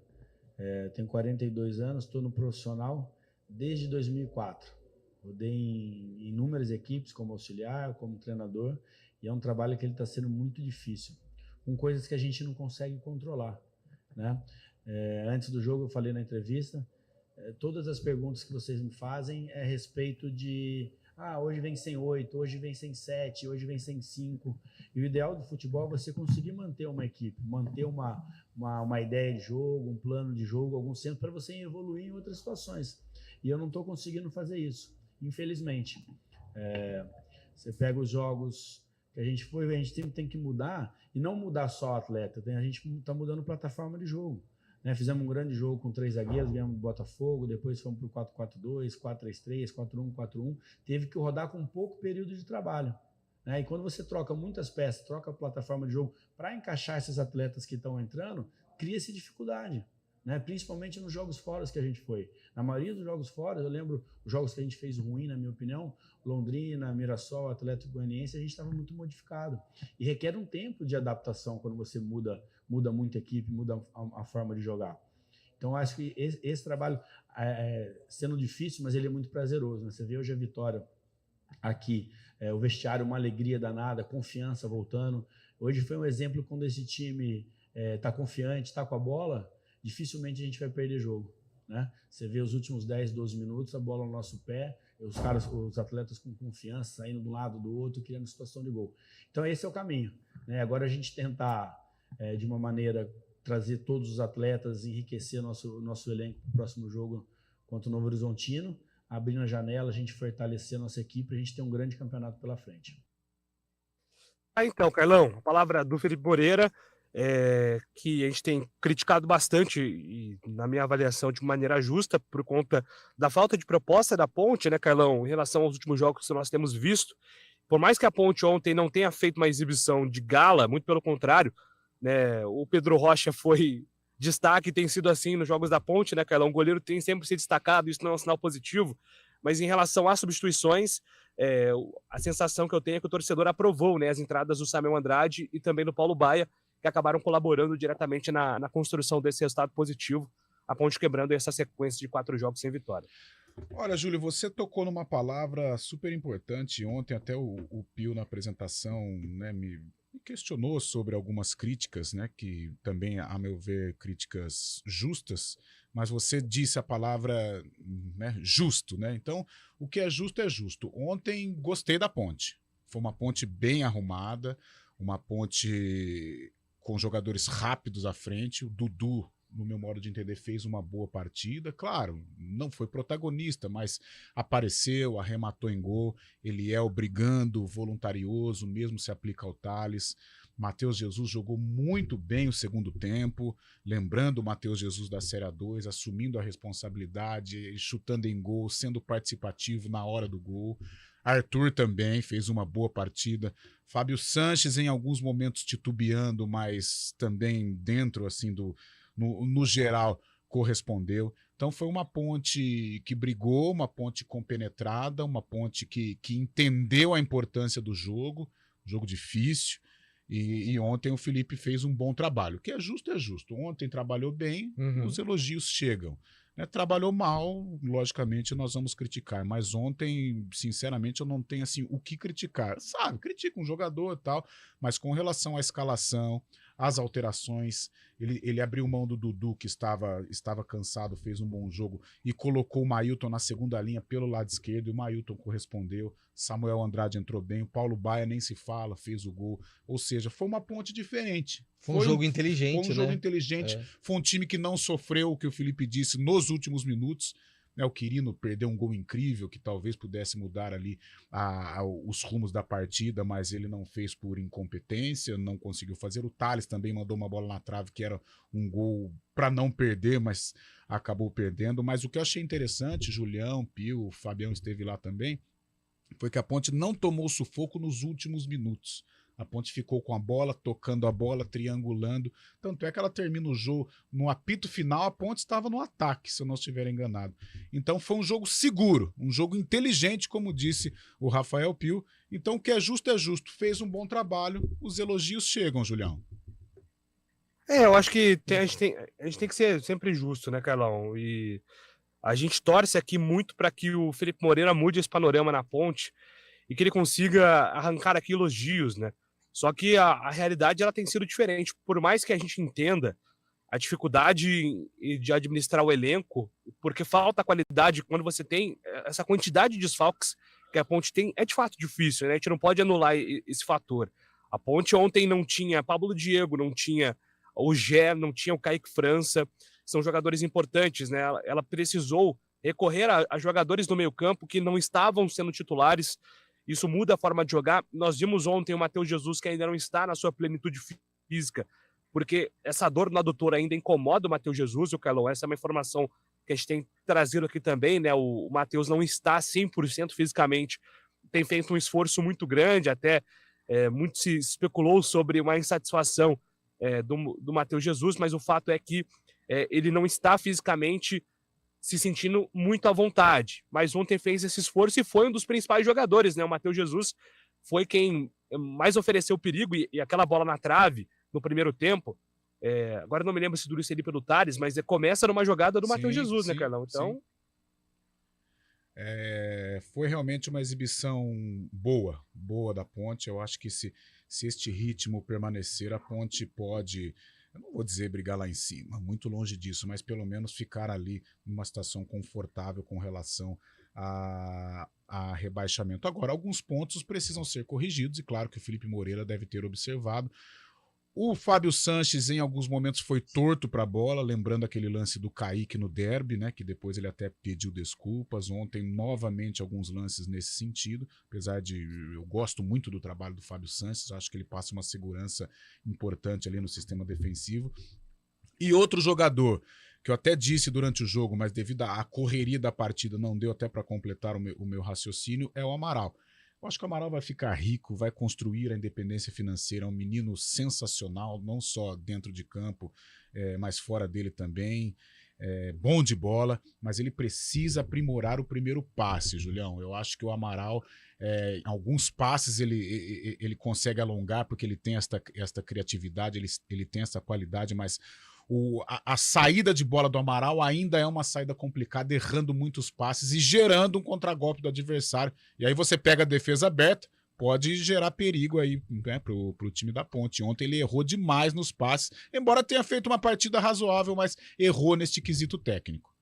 [SPEAKER 14] Tenho 42 anos, estou no profissional desde 2004. Rodei em inúmeras equipes como auxiliar, como treinador, e é um trabalho que ele está sendo muito difícil, com coisas que a gente não consegue controlar, né? Antes do jogo eu falei na entrevista, todas as perguntas que vocês me fazem é a respeito de hoje vem sem 8, hoje vem sem 7, hoje vem sem 5, e o ideal do futebol é você conseguir manter uma equipe, manter uma ideia de jogo, um plano de jogo, algum centro para você evoluir em outras situações. E eu não estou conseguindo fazer isso, infelizmente. Você pega os jogos que a gente tem que mudar, e não mudar só o atleta, a gente está mudando plataforma de jogo. né? Fizemos um grande jogo com 3 zagueiros, ganhamos do Botafogo, depois fomos para o 4-4-2, 4-3-3, 4-1, 4-1. Teve que rodar com pouco período de trabalho, né? E quando você troca muitas peças, troca a plataforma de jogo para encaixar esses atletas que estão entrando, cria-se dificuldade, né? Principalmente nos jogos fora que a gente foi. Na maioria dos jogos fora, eu lembro os jogos que a gente fez ruim, na minha opinião, Londrina, Mirassol, Atlético Goianiense, a gente estava muito modificado. E requer um tempo de adaptação quando você muda muito a equipe, muda a forma de jogar. Então, eu acho que esse trabalho, sendo difícil, mas ele é muito prazeroso, né? Você vê hoje a vitória aqui, o vestiário, uma alegria danada, confiança voltando. Hoje foi um exemplo quando esse time está confiante, está com a bola, dificilmente a gente vai perder jogo, né? Você vê os últimos 10, 12 minutos, a bola no nosso pé, os atletas com confiança, saindo de um lado do outro, criando situação de gol. Então esse é o caminho, né? Agora a gente tentar, de uma maneira, trazer todos os atletas, enriquecer nosso elenco para o próximo jogo contra o Novo Horizontino, abrindo a janela, a gente fortalecer a nossa equipe, a gente tem um grande campeonato pela frente.
[SPEAKER 6] Então, Carlão, a palavra do Felipe Moreira, que a gente tem criticado bastante, e na minha avaliação de maneira justa, por conta da falta de proposta da Ponte, né, Carlão, em relação aos últimos jogos que nós temos visto. Por mais que a Ponte ontem não tenha feito uma exibição de gala, muito pelo contrário, né, o Pedro Rocha foi destaque, tem sido assim nos jogos da Ponte, né, Carlão? O goleiro tem sempre se destacado, isso não é um sinal positivo, mas em relação às substituições, a sensação que eu tenho é que o torcedor aprovou, né, as entradas do Samuel Andrade e também do Paulo Baia, que acabaram colaborando diretamente na construção desse resultado positivo, a Ponte quebrando essa sequência de 4 jogos sem vitória.
[SPEAKER 4] Olha, Júlio, você tocou numa palavra super importante. Ontem até o Pio, na apresentação, né, me questionou sobre algumas críticas, né, que também, a meu ver, críticas justas, mas você disse a palavra, né, justo, né? Então, o que é justo é justo. Ontem gostei da Ponte. Foi uma Ponte bem arrumada, uma Ponte com jogadores rápidos à frente. O Dudu, no meu modo de entender, fez uma boa partida. Claro, não foi protagonista, mas apareceu, arrematou em gol. Eliel brigando, voluntarioso, mesmo se aplica ao Thales. Matheus Jesus jogou muito bem o segundo tempo, lembrando o Matheus Jesus da Série A2, assumindo a responsabilidade, chutando em gol, sendo participativo na hora do gol. Arthur também fez uma boa partida. Fábio Sanches em alguns momentos titubeando, mas também dentro assim no geral correspondeu. Então foi uma Ponte que brigou, uma Ponte compenetrada, uma Ponte que entendeu a importância do jogo difícil. E ontem o Felipe fez um bom trabalho. O que é justo é justo. Ontem trabalhou bem, os elogios chegam. Né? Trabalhou mal, logicamente nós vamos criticar. Mas ontem, sinceramente, eu não tenho assim o que criticar. Sabe, critica um jogador e tal, mas com relação à escalação, às alterações, ele abriu mão do Dudu, que estava cansado, fez um bom jogo, e colocou o Mailton na segunda linha pelo lado esquerdo, e o Mailton correspondeu. Samuel Andrade entrou bem, o Paulo Baia nem se fala, fez o gol. Ou seja, foi uma Ponte diferente.
[SPEAKER 11] Foi um jogo inteligente,
[SPEAKER 4] Foi um jogo inteligente. Foi um time que não sofreu o que o Felipe disse nos últimos minutos. Né, o Quirino perdeu um gol incrível que talvez pudesse mudar ali os rumos da partida, mas ele não fez por incompetência, não conseguiu fazer. O Thales também mandou uma bola na trave que era um gol para não perder, mas acabou perdendo. Mas o que eu achei interessante, Julião, Pio, o Fabião esteve lá também, foi que a Ponte não tomou sufoco nos últimos minutos. A Ponte ficou com a bola, tocando a bola, triangulando. Tanto é que ela termina o jogo, no apito final, a Ponte estava no ataque, se eu não estiver enganado. Então foi um jogo seguro, um jogo inteligente, como disse o Rafael Pio. Então o que é justo é justo. Fez um bom trabalho, os elogios chegam, Julião.
[SPEAKER 6] Eu acho que a gente tem que ser sempre justo, né, Carlão? E a gente torce aqui muito para que o Felipe Moreira mude esse panorama na Ponte e que ele consiga arrancar aqui elogios, né? Só que a realidade ela tem sido diferente. Por mais que a gente entenda a dificuldade de administrar o elenco, porque falta qualidade quando você tem essa quantidade de desfalques que a Ponte tem, é de fato difícil, né? A gente não pode anular esse fator. A Ponte ontem não tinha Pablo Diego, não tinha o Gé, não tinha o Kaique França, são jogadores importantes, né? Ela precisou recorrer a jogadores do meio-campo que não estavam sendo titulares. Isso muda a forma de jogar. Nós vimos ontem o Matheus Jesus, que ainda não está na sua plenitude física, porque essa dor no adutor ainda incomoda o Matheus Jesus, o Carlão. Essa é uma informação que a gente tem trazido aqui também, né? O Matheus não está 100% fisicamente, tem feito um esforço muito grande, até muito se especulou sobre uma insatisfação do Matheus Jesus, mas o fato é que ele não está fisicamente se sentindo muito à vontade. Mas ontem fez esse esforço e foi um dos principais jogadores, né? O Matheus Jesus foi quem mais ofereceu perigo e aquela bola na trave no primeiro tempo. Agora não me lembro se dura isso ali pelo Tales, mas começa numa jogada do Matheus Jesus, né, Carlão? Então.
[SPEAKER 4] Foi realmente uma exibição boa da Ponte. Eu acho que se este ritmo permanecer, a Ponte pode, eu não vou dizer brigar lá em cima, muito longe disso, mas pelo menos ficar ali numa situação confortável com relação a rebaixamento. Agora, alguns pontos precisam ser corrigidos e claro que o Felipe Moreira deve ter observado. O Fábio Sanches, em alguns momentos, foi torto para a bola, lembrando aquele lance do Kaique no derby, né, que depois ele até pediu desculpas. Ontem, novamente, alguns lances nesse sentido, apesar de eu gosto muito do trabalho do Fábio Sanches, acho que ele passa uma segurança importante ali no sistema defensivo. E outro jogador, que eu até disse durante o jogo, mas devido à correria da partida não deu até para completar o meu raciocínio, é o Amaral. Eu acho que o Amaral vai ficar rico, vai construir a independência financeira, é um menino sensacional, não só dentro de campo, mas fora dele também, bom de bola, mas ele precisa aprimorar o primeiro passe, Julião. Eu acho que o Amaral, em alguns passes ele consegue alongar, porque ele tem esta criatividade, ele tem essa qualidade, mas a saída de bola do Amaral ainda é uma saída complicada, errando muitos passes e gerando um contragolpe do adversário. E aí você pega a defesa aberta, pode gerar perigo aí, né, pro time da Ponte. Ontem ele errou demais nos passes, embora tenha feito uma partida razoável, mas errou neste quesito técnico.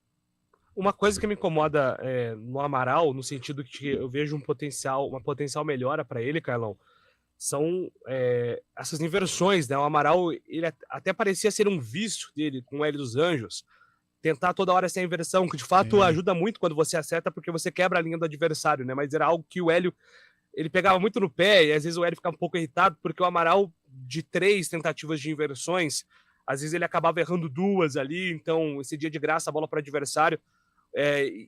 [SPEAKER 6] Uma coisa que me incomoda no Amaral, no sentido que eu vejo uma potencial melhora para ele, Carlão, são essas inversões, né? O Amaral, ele até parecia ser um vício dele com o Hélio dos Anjos, tentar toda hora essa inversão, que de fato ajuda muito quando você acerta, porque você quebra a linha do adversário, né? Mas era algo que o Hélio, ele pegava muito no pé, e às vezes o Hélio ficava um pouco irritado, porque o Amaral, de 3 tentativas de inversões, às vezes ele acabava errando 2 ali, então esse dia de graça, a bola para o adversário,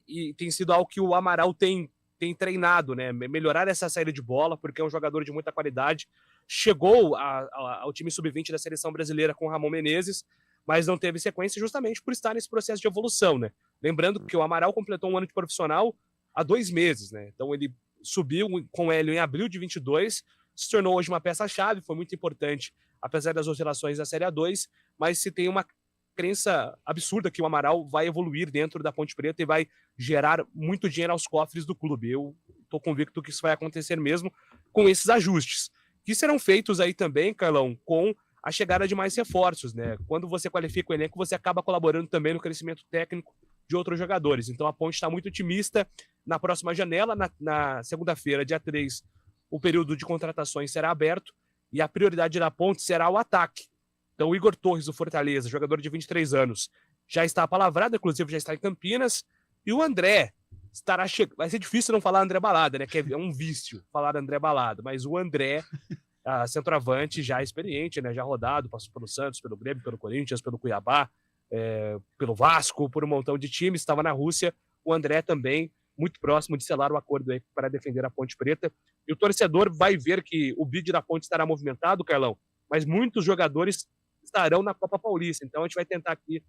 [SPEAKER 6] e tem sido algo que o Amaral tem treinado, né? Melhorar essa saída de bola, porque é um jogador de muita qualidade. Chegou ao time sub-20 da seleção brasileira com o Ramon Menezes, mas não teve sequência justamente por estar nesse processo de evolução, né? Lembrando que o Amaral completou um ano de profissional há 2 meses, né? Então ele subiu com o Hélio em abril de 22, se tornou hoje uma peça-chave, foi muito importante, apesar das oscilações da Série A2, mas se tem uma crença absurda que o Amaral vai evoluir dentro da Ponte Preta e vai gerar muito dinheiro aos cofres do clube. Eu estou convicto que isso vai acontecer mesmo com esses ajustes, que serão feitos aí também, Carlão, com a chegada de mais reforços, né? Quando você qualifica o elenco, você acaba colaborando também no crescimento técnico de outros jogadores. Então a Ponte está muito otimista na próxima janela. Na segunda-feira, dia 3, o período de contratações será aberto e a prioridade da Ponte será o ataque. Então o Igor Torres, do Fortaleza, jogador de 23 anos, já está apalavrado, inclusive já está em Campinas. E o André estará chegando. Vai ser difícil não falar André Balada, né? Que é um vício falar André Balada. Mas o André, centroavante, já experiente, né? Já rodado, passou pelo Santos, pelo Grêmio, pelo Corinthians, pelo Cuiabá, pelo Vasco, por um montão de times, estava na Rússia. O André também, muito próximo de selar o acordo aí para defender a Ponte Preta. E o torcedor vai ver que o bid da Ponte estará movimentado, Carlão, mas muitos jogadores estarão na Copa Paulista. Então a gente vai tentar aqui,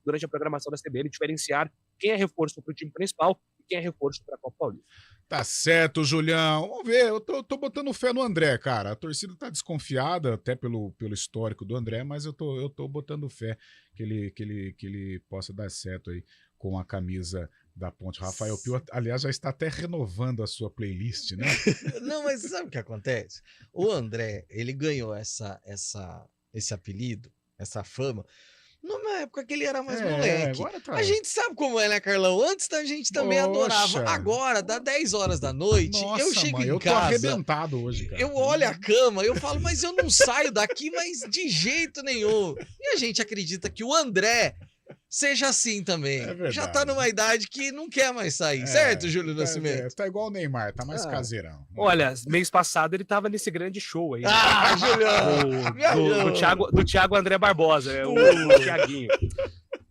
[SPEAKER 6] durante a programação da CBN, diferenciar quem é reforço para o time principal e quem é reforço para a Copa Paulista.
[SPEAKER 4] Tá certo, Julião. Vamos ver, eu tô botando fé no André, cara. A torcida tá desconfiada, até pelo histórico do André, mas eu tô botando fé que ele possa dar certo aí com a camisa da Ponte. Rafael Pio, aliás, já está até renovando a sua playlist, né?
[SPEAKER 11] Não, mas sabe o que acontece? O André, ele ganhou esse apelido, essa fama, numa época que ele era mais moleque.
[SPEAKER 4] Tá.
[SPEAKER 11] A gente sabe como é, né, Carlão? Antes da gente também adorava. Agora, dá 10 horas da noite,
[SPEAKER 4] nossa,
[SPEAKER 11] eu chego
[SPEAKER 4] eu
[SPEAKER 11] em
[SPEAKER 4] tô
[SPEAKER 11] casa,
[SPEAKER 4] arrebentado hoje, cara.
[SPEAKER 11] eu olho a cama, eu falo, mas eu não saio daqui, mas de jeito nenhum. E a gente acredita que o André seja assim também.
[SPEAKER 4] É
[SPEAKER 11] Já tá numa idade que não quer mais sair, certo, Júlio Nascimento?
[SPEAKER 4] Tá igual o Neymar, tá mais caseirão.
[SPEAKER 6] Olha, mês passado ele tava nesse grande show aí.
[SPEAKER 11] Ah, Julião!
[SPEAKER 6] Do Thiago André Barbosa, o Thiaguinho.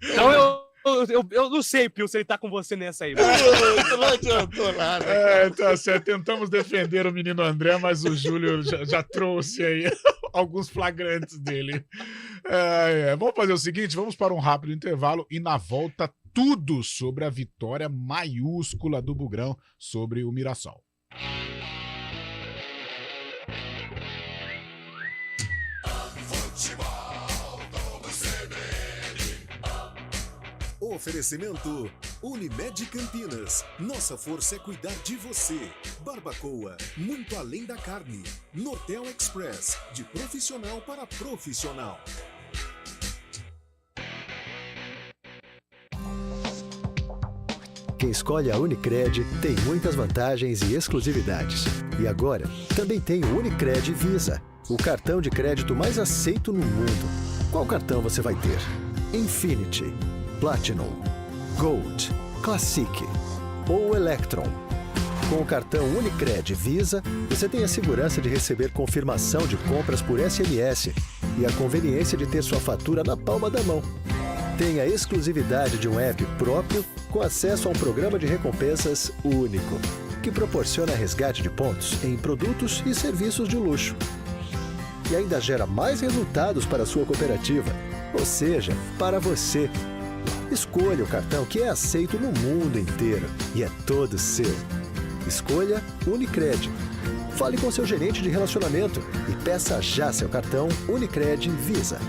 [SPEAKER 6] Então eu não sei, Pio, se ele tá com você nessa aí.
[SPEAKER 11] Não adiantou nada.
[SPEAKER 4] Tá certo. Tentamos defender o menino André, mas o Júlio já trouxe aí alguns flagrantes dele. Vamos fazer o seguinte, vamos para um rápido intervalo e na volta tudo sobre a vitória maiúscula do Bugrão sobre o Mirassol.
[SPEAKER 2] Oferecimento Unimed Campinas. Nossa força é cuidar de você. Barbacoa, muito além da carne. Nortel Express, de profissional para profissional.
[SPEAKER 8] Quem escolhe a Unicred tem muitas vantagens e exclusividades. E agora, também tem o Unicred Visa, o cartão de crédito mais aceito no mundo. Qual cartão você vai ter? Infinity, Platinum, Gold, Classic ou Electron. Com o cartão Unicred Visa, você tem a segurança de receber confirmação de compras por SMS e a conveniência de ter sua fatura na palma da mão. Tem a exclusividade de um app próprio com acesso a um programa de recompensas único, que proporciona resgate de pontos em produtos e serviços de luxo. E ainda gera mais resultados para a sua cooperativa, ou seja, para você. Escolha o cartão que é aceito no mundo inteiro e é todo seu. Escolha Unicred. Fale com seu gerente de relacionamento e peça já seu cartão Unicred Visa.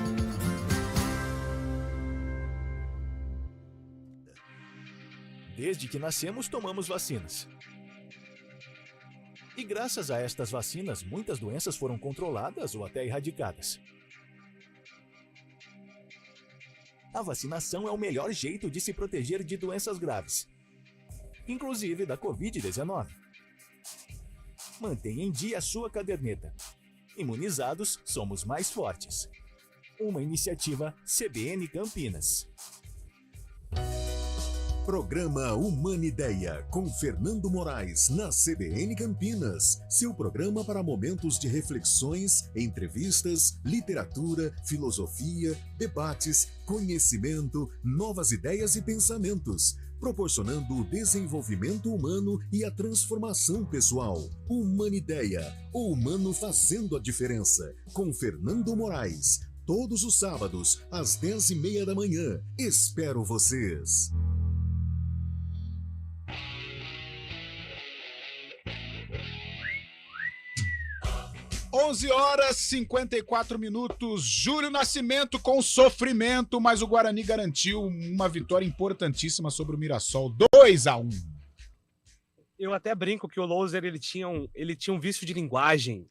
[SPEAKER 9] Desde que nascemos, tomamos vacinas. E graças a estas vacinas, muitas doenças foram controladas ou até erradicadas. A vacinação é o melhor jeito de se proteger de doenças graves, inclusive da Covid-19. Mantenha em dia a sua caderneta. Imunizados, somos mais fortes. Uma iniciativa CBN Campinas.
[SPEAKER 2] Programa Humanideia, com Fernando Moraes, na CBN Campinas. Seu programa para momentos de reflexões, entrevistas, literatura, filosofia, debates, conhecimento, novas ideias e pensamentos, proporcionando o desenvolvimento humano e a transformação pessoal. Humanideia, o humano fazendo a diferença, com Fernando Moraes. Todos os sábados, às 10h30 da manhã. Espero vocês.
[SPEAKER 4] 11h54. Júlio Nascimento com sofrimento, mas o Guarani garantiu uma vitória importantíssima sobre o Mirassol, 2-1.
[SPEAKER 6] Eu até brinco que o Louser ele tinha um vício de linguagem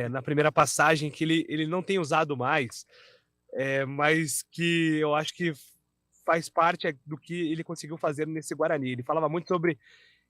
[SPEAKER 6] na primeira passagem que ele não tem usado mais, mas que eu acho que faz parte do que ele conseguiu fazer nesse Guarani. Ele falava muito sobre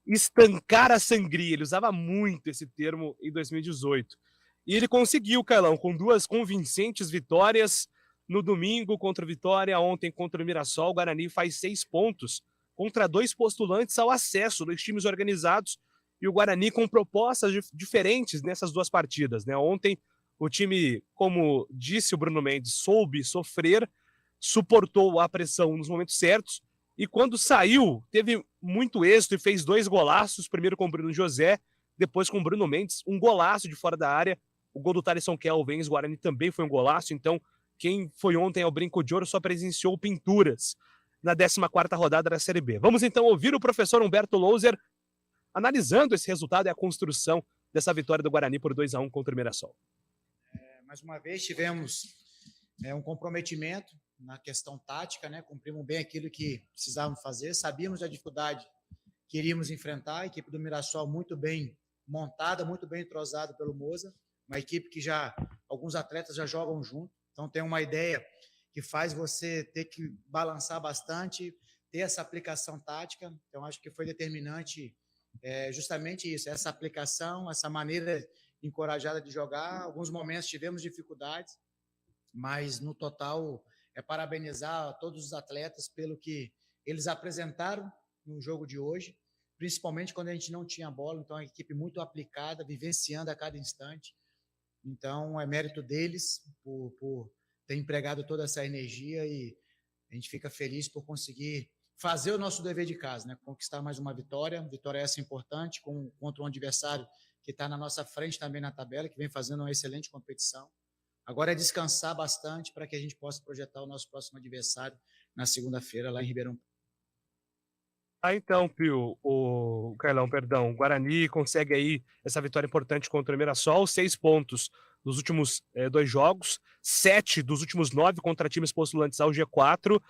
[SPEAKER 6] estancar a sangria, ele usava muito esse termo em 2018. E ele conseguiu, Carlão, com 2 convincentes vitórias no domingo contra o Vitória, ontem contra o Mirassol. O Guarani faz 6 pontos contra 2 postulantes ao acesso, 2 times organizados, e o Guarani com propostas diferentes nessas 2 partidas, né? Ontem o time, como disse o Bruno Mendes, soube sofrer, suportou a pressão nos momentos certos, e quando saiu, teve muito êxito e fez 2 golaços, primeiro com o Bruno José, depois com o Bruno Mendes, um golaço de fora da área. O gol do Thalisson Kelvens, Guarani também foi um golaço, então quem foi ontem ao Brinco de Ouro só presenciou pinturas na 14ª rodada da Série B. Vamos então ouvir o professor Humberto Louser analisando esse resultado e a construção dessa vitória do Guarani por 2-1 contra o Mirassol.
[SPEAKER 15] Mais uma vez tivemos um comprometimento na questão tática, né? Cumprimos bem aquilo que precisávamos fazer, sabíamos da dificuldade que iríamos enfrentar, a equipe do Mirassol muito bem montada, muito bem entrosada pelo Moza, uma equipe que alguns atletas já jogam junto, então tem uma ideia que faz você ter que balançar bastante, ter essa aplicação tática. Então acho que foi determinante justamente isso, essa aplicação, essa maneira encorajada de jogar. Alguns momentos tivemos dificuldades, mas no total parabenizar todos os atletas pelo que eles apresentaram no jogo de hoje, principalmente quando a gente não tinha bola. Então, a equipe muito aplicada, vivenciando a cada instante. Então, é mérito deles por ter empregado toda essa energia, e a gente fica feliz por conseguir fazer o nosso dever de casa, né? Conquistar mais uma vitória essa importante contra um adversário que está na nossa frente também na tabela, que vem fazendo uma excelente competição. Agora é descansar bastante para que a gente possa projetar o nosso próximo adversário na segunda-feira lá em Ribeirão.
[SPEAKER 6] Então, Pio, o Guarani consegue aí essa vitória importante contra o Mirassol, 6 pontos nos últimos 2 jogos, 7 dos últimos 9 contra times postulantes ao G4.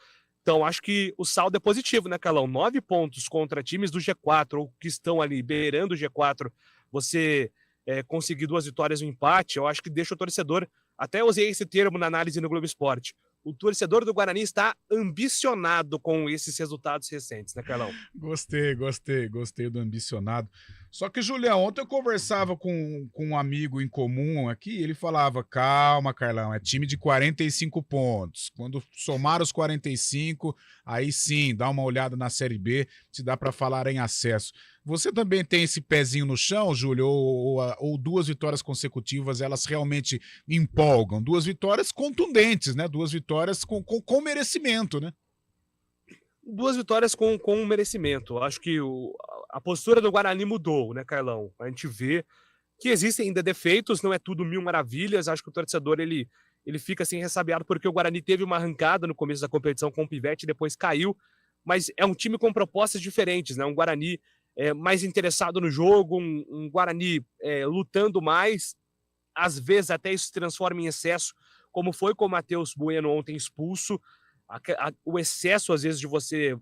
[SPEAKER 6] Então, acho que o saldo é positivo, né, Carlão? 9 pontos contra times do G4, ou que estão ali beirando o G4, você conseguir 2 vitórias e um empate, eu acho que deixa o torcedor, até usei esse termo na análise no Globo Esporte, o torcedor do Guarani está ambicionado com esses resultados recentes, né, Carlão?
[SPEAKER 4] Gostei do ambicionado. Só que, Julião, ontem eu conversava com um amigo em comum aqui, ele falava, calma, Carlão, é time de 45 pontos. Quando somar os 45, aí sim, dá uma olhada na Série B, se dá para falar em acesso. Você também tem esse pezinho no chão, Júlio, ou 2 vitórias consecutivas, elas realmente empolgam? 2 vitórias contundentes, né? 2 vitórias com merecimento, né?
[SPEAKER 6] 2 vitórias com merecimento. Acho que a postura do Guarani mudou, né, Carlão? A gente vê que existem ainda defeitos, não é tudo mil maravilhas. Acho que o torcedor ele fica assim ressabiado porque o Guarani teve uma arrancada no começo da competição com o Pivete e depois caiu. Mas é um time com propostas diferentes, né? Um Guarani mais interessado no jogo, um Guarani lutando mais. Às vezes até isso se transforma em excesso, como foi com o Matheus Bueno ontem expulso. O excesso, às vezes, de você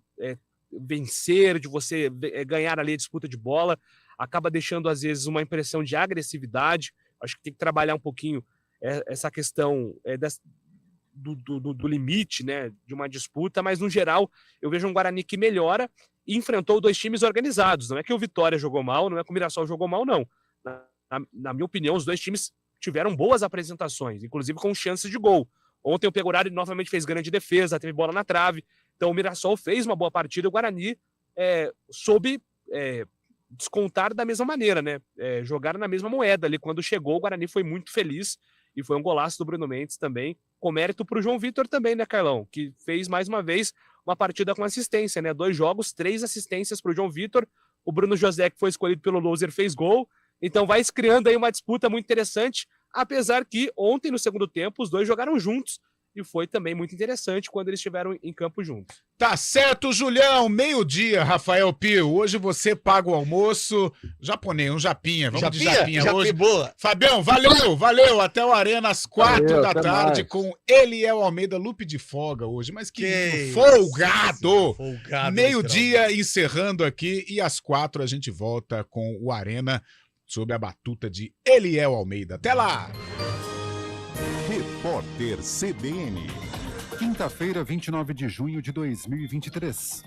[SPEAKER 6] vencer, de você ganhar ali a disputa de bola, acaba deixando, às vezes, uma impressão de agressividade. Acho que tem que trabalhar um pouquinho essa questão do limite, né, de uma disputa, mas, no geral, eu vejo um Guarani que melhora e enfrentou 2 times organizados. Não é que o Vitória jogou mal, não é que o Mirassol jogou mal, não. Na minha opinião, os 2 times tiveram boas apresentações, inclusive com chances de gol. Ontem o Pegorari novamente fez grande defesa, teve bola na trave. Então o Mirassol fez uma boa partida e o Guarani soube descontar da mesma maneira, né? Jogar na mesma moeda ali. Quando chegou, o Guarani foi muito feliz e foi um golaço do Bruno Mendes também. Com mérito para o João Vitor também, né, Carlão? Que fez mais uma vez uma partida com assistência, né? 2 jogos, 3 assistências para o João Vitor. O Bruno José, que foi escolhido pelo Loser, fez gol. Então vai se criando aí uma disputa muito interessante. Apesar que ontem, no segundo tempo, os 2 jogaram juntos e foi também muito interessante quando eles estiveram em campo juntos.
[SPEAKER 4] Tá certo, Julião. 12:00, Rafael Pio. Hoje você paga o almoço. Japonês, um japinha. Vamos de japinha hoje.
[SPEAKER 11] Boa.
[SPEAKER 4] Fabião, valeu. Até o Arena às 4 da tarde com Eliel Almeida, Lupe de folga hoje. Mas que folgado! 12:00 encerrando aqui e às 4 a gente volta com o Arena sob a batuta de Eliel Almeida. Até lá!
[SPEAKER 13] Repórter CBN. Quinta-feira, 29 de junho de 2023.